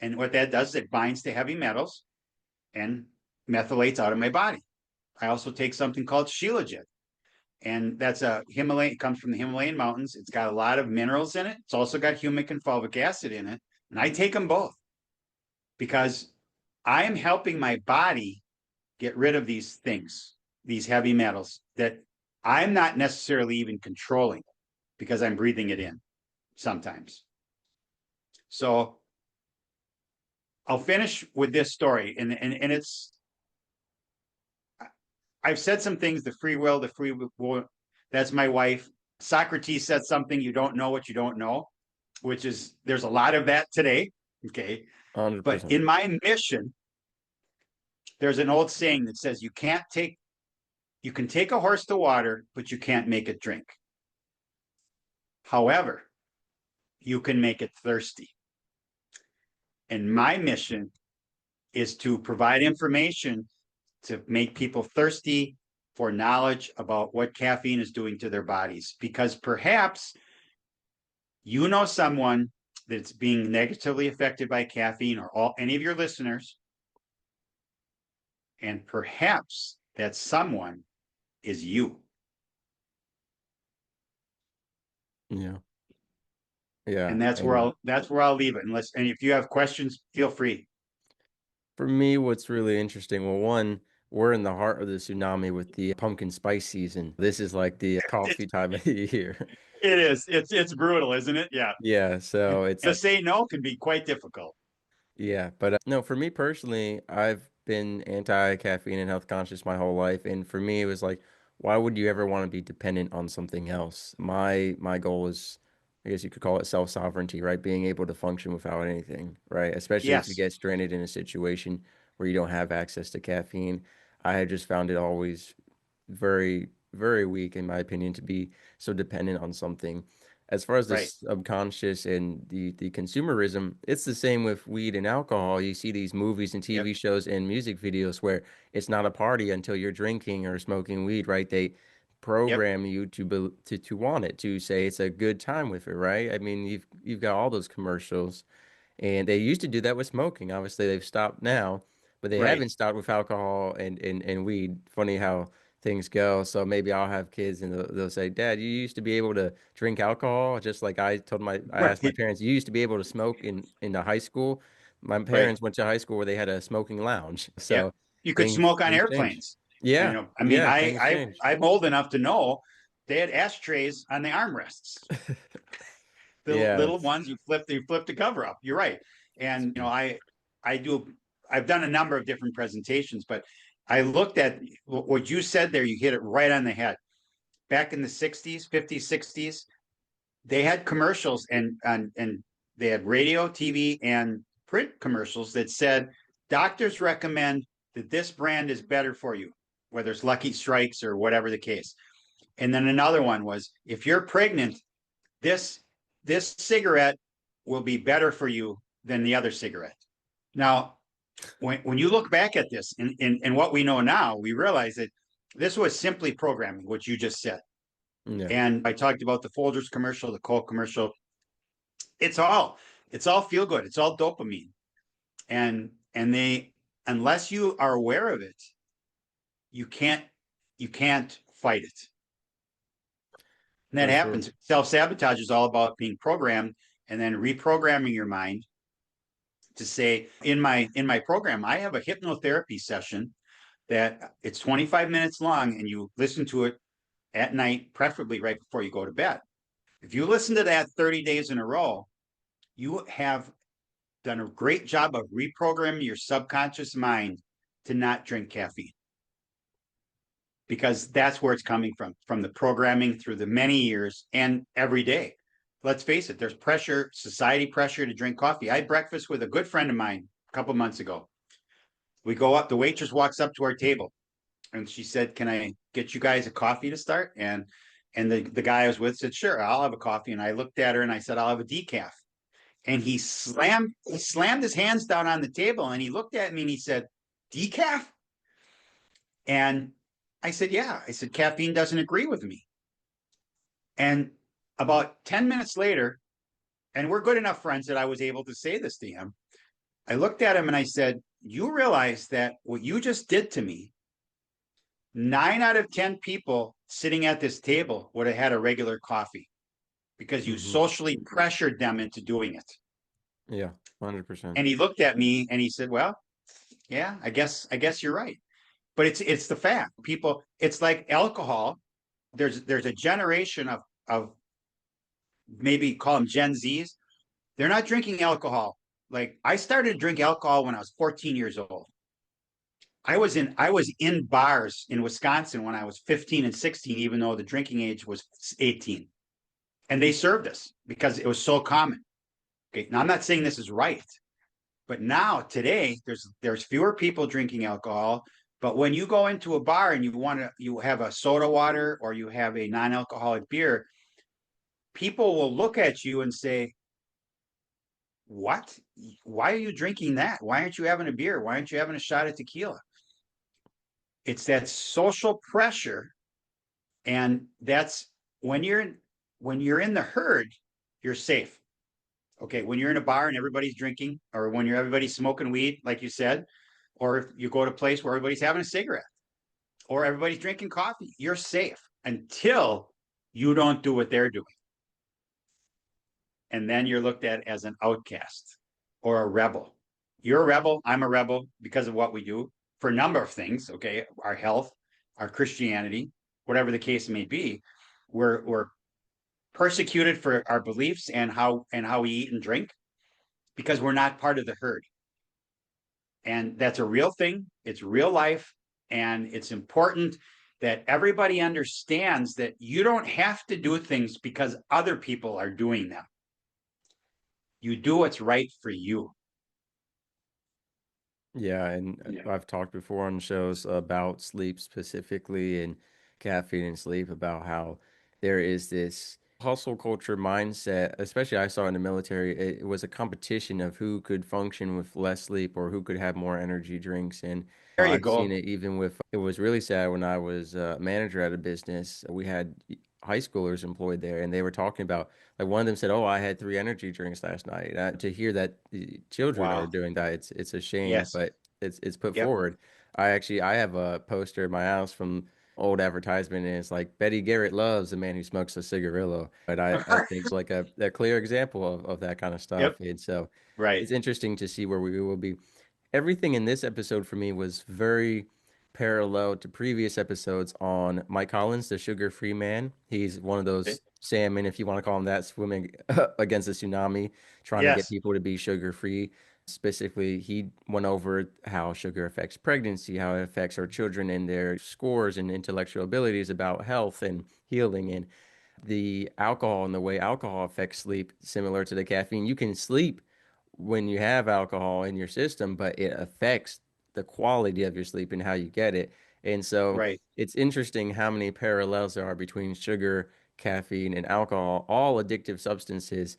And what that does is it binds to heavy metals and methylates out of my body. I also take something called Shilajit. And that's it comes from the Himalayan mountains. It's got a lot of minerals in it. It's also got humic and fulvic acid in it. And I take them both because I am helping my body get rid of these things, these heavy metals that I'm not necessarily even controlling because I'm breathing it in sometimes. So I'll finish with this story. And it's, I've said some things, the free will, that's my wife. Socrates said something, you don't know what you don't know, which is, there's a lot of that today. Okay. But 100%. in my mission, there's an old saying that says you can take a horse to water, but you can't make it drink. However, you can make it thirsty. And my mission is to provide information to make people thirsty for knowledge about what caffeine is doing to their bodies. Because perhaps you know someone that's being negatively affected by caffeine, or any of your listeners, and perhaps that someone is you. Yeah. Yeah. And that's where And I'll leave it. And if you have questions, feel free. for me, what's really interesting, well, one, we're in the heart of the tsunami with the pumpkin spice season. This is like the It, coffee time of the year. it is. It's brutal, isn't it? Yeah. Yeah, And so it's to say no can be quite difficult. yeah, but no, for me personally, I've been anti-caffeine and health conscious my whole life, and for me, it was like, why would you ever want to be dependent on something else? My goal is, I guess you could call it self-sovereignty, right? Being able to function without anything, right? Especially if you Yes. get stranded in a situation where you don't have access to caffeine. I have just found it always very, very weak, in my opinion, to be so dependent on something. As far as the Right. subconscious and the consumerism, it's the same with weed and alcohol. You see these movies and Yep. TV shows and music videos where it's not a party until you're drinking or smoking weed, right? They Yep. program you to want it, to say it's a good time with it, right? I mean, you've got all those commercials and they used to do that with smoking. Obviously, they've stopped now, but they Right. haven't stopped with alcohol and weed. Funny how things go. So maybe I'll have kids and they'll say, Dad, you used to be able to drink alcohol, just like I asked my Right. parents, you used to be able to smoke in the high school. My Right. parents went to high school where they had a smoking lounge. Yep. So You could things smoke on things change. airplanes. Yeah. I mean, Yeah, things change. I'm old enough to know they had ashtrays on the armrests. The Yeah, little ones you flip the cover up. You're right. it's And crazy. I do I've done a number of different presentations, but I looked at what you said there. You hit it right on the head. Back in the 60s, 50s, 60s, they had commercials and they had radio, TV, and print commercials that said doctors recommend that this brand is better for you, whether it's Lucky Strikes or whatever the case. And then another one was if you're pregnant, this this cigarette will be better for you than the other cigarette. Now, when you look back at this and what we know now, we realize that this was simply programming, what you just said. Yeah, And I talked about the Folgers commercial, the Coke commercial. It's all it's all feel good. It's all dopamine. And they, unless you are aware of it, you can't fight it. And that for sure. happens. Self-sabotage is all about being programmed and then reprogramming your mind to say in my program, I have a hypnotherapy session that it's 25 minutes long and you listen to it at night, preferably right before you go to bed. If you listen to that 30 days in a row, you have done a great job of reprogramming your subconscious mind to not drink caffeine because that's where it's coming from the programming through the many years and every day. Let's face it, there's pressure, society pressure to drink coffee. I had breakfast with a good friend of mine a couple months ago. We go up, the waitress walks up to our table and she said, "Can I get you guys a coffee to start?" And the guy I was with said, "Sure, I'll have a coffee." And I looked at her and I said, "I'll have a decaf." And he slammed his hands down on the table and he looked at me and he said, "Decaf?" And I said, "Yeah." I said, "Caffeine doesn't agree with me." And about 10 minutes later, and we're good enough friends that I was able to say this to him. I looked at him and I said, "You realize that what you just did to me, 9 out of 10 people sitting at this table would have had a regular coffee because you Hmm. socially pressured them into doing it." Yeah, 100%. And he looked at me and he said, "Well, yeah, I guess you're right." But it's the fact. People, it's like alcohol. There's a generation of maybe call them Gen Zs. They're not drinking alcohol. Like I started to drink alcohol when I was 14 years old. I was in bars in Wisconsin when I was 15 and 16, even though the drinking age was 18. And they served us because it was so common. Okay. Now I'm not saying this is right, but now today there's fewer people drinking alcohol. But when you go into a bar and you have a soda water or you have a non-alcoholic beer, people will look at you and say, "What? Why are you drinking that? Why aren't you having a beer? Why aren't you having a shot of tequila?" It's that social pressure, and that's when you're in the herd, you're safe. Okay, when you're in a bar and everybody's drinking, or when everybody's smoking weed, like you said, or if you go to a place where everybody's having a cigarette, or everybody's drinking coffee, you're safe until you don't do what they're doing. And then you're looked at as an outcast or a rebel. You're a rebel, I'm a rebel because of what we do for a number of things, okay? Our health, our Christianity, whatever the case may be. We're persecuted for our beliefs and how we eat and drink because we're not part of the herd. And that's a real thing. It's real life. And it's important that everybody understands that you don't have to do things because other people are doing them. You do what's right for you. Yeah, and I've talked before on shows about sleep specifically and caffeine and sleep about how there is this hustle culture mindset, especially I saw in the military. It was a competition of who could function with less sleep or who could have more energy drinks. And There you I've seen go. it even with, it was really sad when I was a manager at a business. We had high schoolers employed there and they were talking about, like one of them said, "Oh, I had 3 energy drinks last night." To hear that the children are Wow. doing that, it's a shame, Yes. but it's put Yep. forward. I have a poster in my house from old advertisement, and it's like Betty Garrett loves the man who smokes a cigarillo. But I think it's like a clear example of that kind of Yep. stuff. And so Right. it's interesting to see where we will be. Everything in this episode for me was very parallel to previous episodes on Mike Collins, the sugar-free man. He's one of Okay. those salmon, if you want to call him that, swimming against a tsunami, trying to get Yes. people to be sugar-free. Specifically, he went over how sugar affects pregnancy, how it affects our children and their scores and intellectual abilities about health and healing, and the alcohol and the way alcohol affects sleep, similar to the caffeine. You can sleep when you have alcohol in your system, but it affects the quality of your sleep and how you get it. And so Right. it's interesting how many parallels there are between sugar, caffeine, and alcohol, all addictive substances.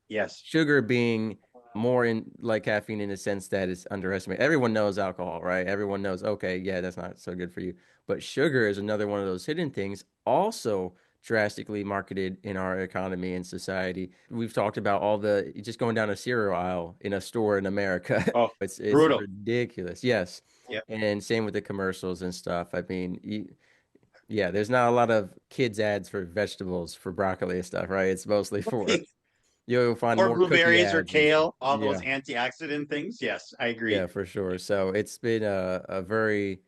Yes. Sugar being more in like caffeine in the sense that it's underestimated. Everyone knows alcohol, right? Everyone knows, okay, yeah, that's not so good for you. But sugar is another one of those hidden things, also drastically marketed in our economy and society. We've talked about all the just going down a cereal aisle in a store in America. Oh, It's brutal. ridiculous. Yes. Yep. And same with the commercials and stuff. I mean, yeah, there's not a lot of kids ads for vegetables, for broccoli and stuff, right? It's mostly for You'll find Or more cookie blueberries or ads and stuff. kale, all those Yeah. antioxidant things. Yes, I agree. Yeah, for sure. So it's been a very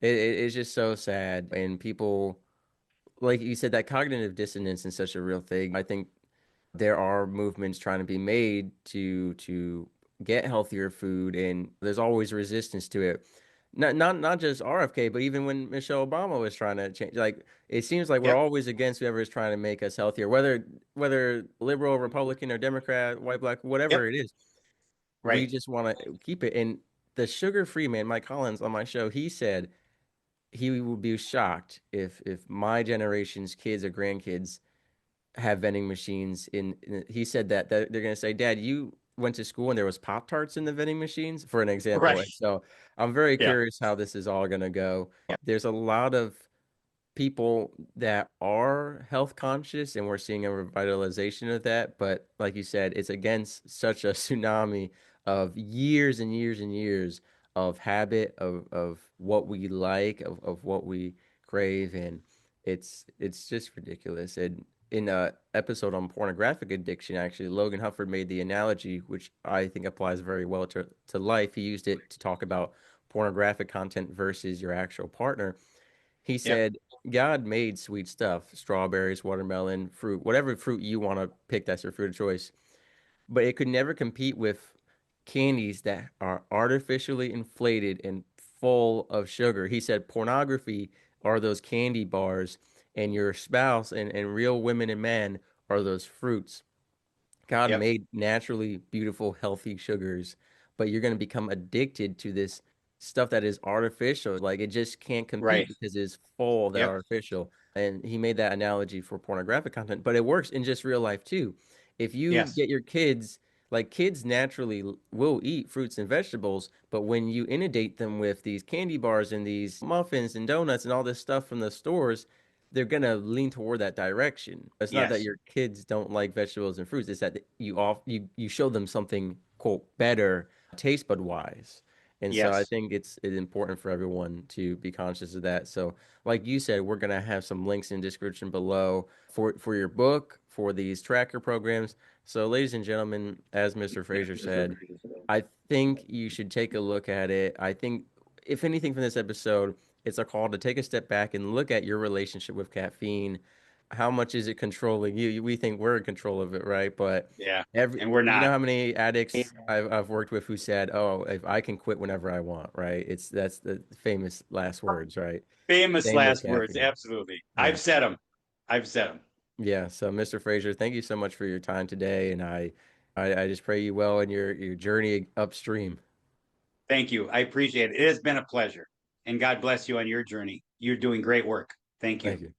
it's just so sad, and people, like you said, that cognitive dissonance is such a real thing. I think there are movements trying to be made to get healthier food, and there's always resistance to it. Not just RFK, but even when Michelle Obama was trying to change, like it seems like we're Yep. always against whoever is trying to make us healthier, whether liberal, Republican, or Democrat, white, black, Yep. whatever it is. We Right. just want to keep it. And the sugar-free man, Mike Collins, on my show, he said he would be shocked if my generation's kids or grandkids have vending machines he said that they're going to say, Dad, you went to school and there was Pop Tarts in the vending machines, for an example. Right. And so I'm very Yeah. curious how this is all going to go. There's a lot of people that are health conscious, and we're seeing a revitalization of that. But like you said, it's against such a tsunami of years and years and years of habit of what we like, of what we crave, and it's just ridiculous. And in a episode on pornographic addiction, actually, Logan Hufford made the analogy, which I think applies very well to life. He used it to talk about pornographic content versus your actual partner. He Yep. said, God made sweet stuff, strawberries, watermelon, fruit, whatever fruit you want to pick, that's your fruit of choice. But it could never compete with candies that are artificially inflated and full of sugar. He said pornography are those candy bars, and your spouse and real women and men are those fruits. God Yep. made naturally beautiful, healthy sugars, but you're going to become addicted to this stuff that is artificial. Like it just can't compete Right. because it's full of that Yep. artificial. And he made that analogy for pornographic content, but it works in just real life too. If you Yes. get your kids, like kids naturally will eat fruits and vegetables, but when you inundate them with these candy bars and these muffins and donuts and all this stuff from the stores, they're gonna lean toward that direction. It's not that Yes. your kids don't like vegetables and fruits. It's that you show them something quote better taste bud wise. And so I Yes. think it's important for everyone to be conscious of that. So like you said, we're gonna have some links in the description below for your book, for these tracker programs. So ladies and gentlemen, as Mr. Fraser said, I think you should take a look at it. I think if anything from this episode, it's a call to take a step back and look at your relationship with caffeine. How much is it controlling you? We think we're in control of it, right? But Yeah. every, And we're you know not. how many addicts I've worked with who said, "Oh, if I can quit whenever I want," right? That's the famous last words, right? Famous Same with last words. caffeine. Absolutely. Yeah. I've said them. I've said them. Yeah. So, Mr. Fraser, thank you so much for your time today, and I just pray you well in your journey upstream. Thank you. I appreciate it. It has been a pleasure. And God bless you on your journey. You're doing great work. Thank you. Thank you.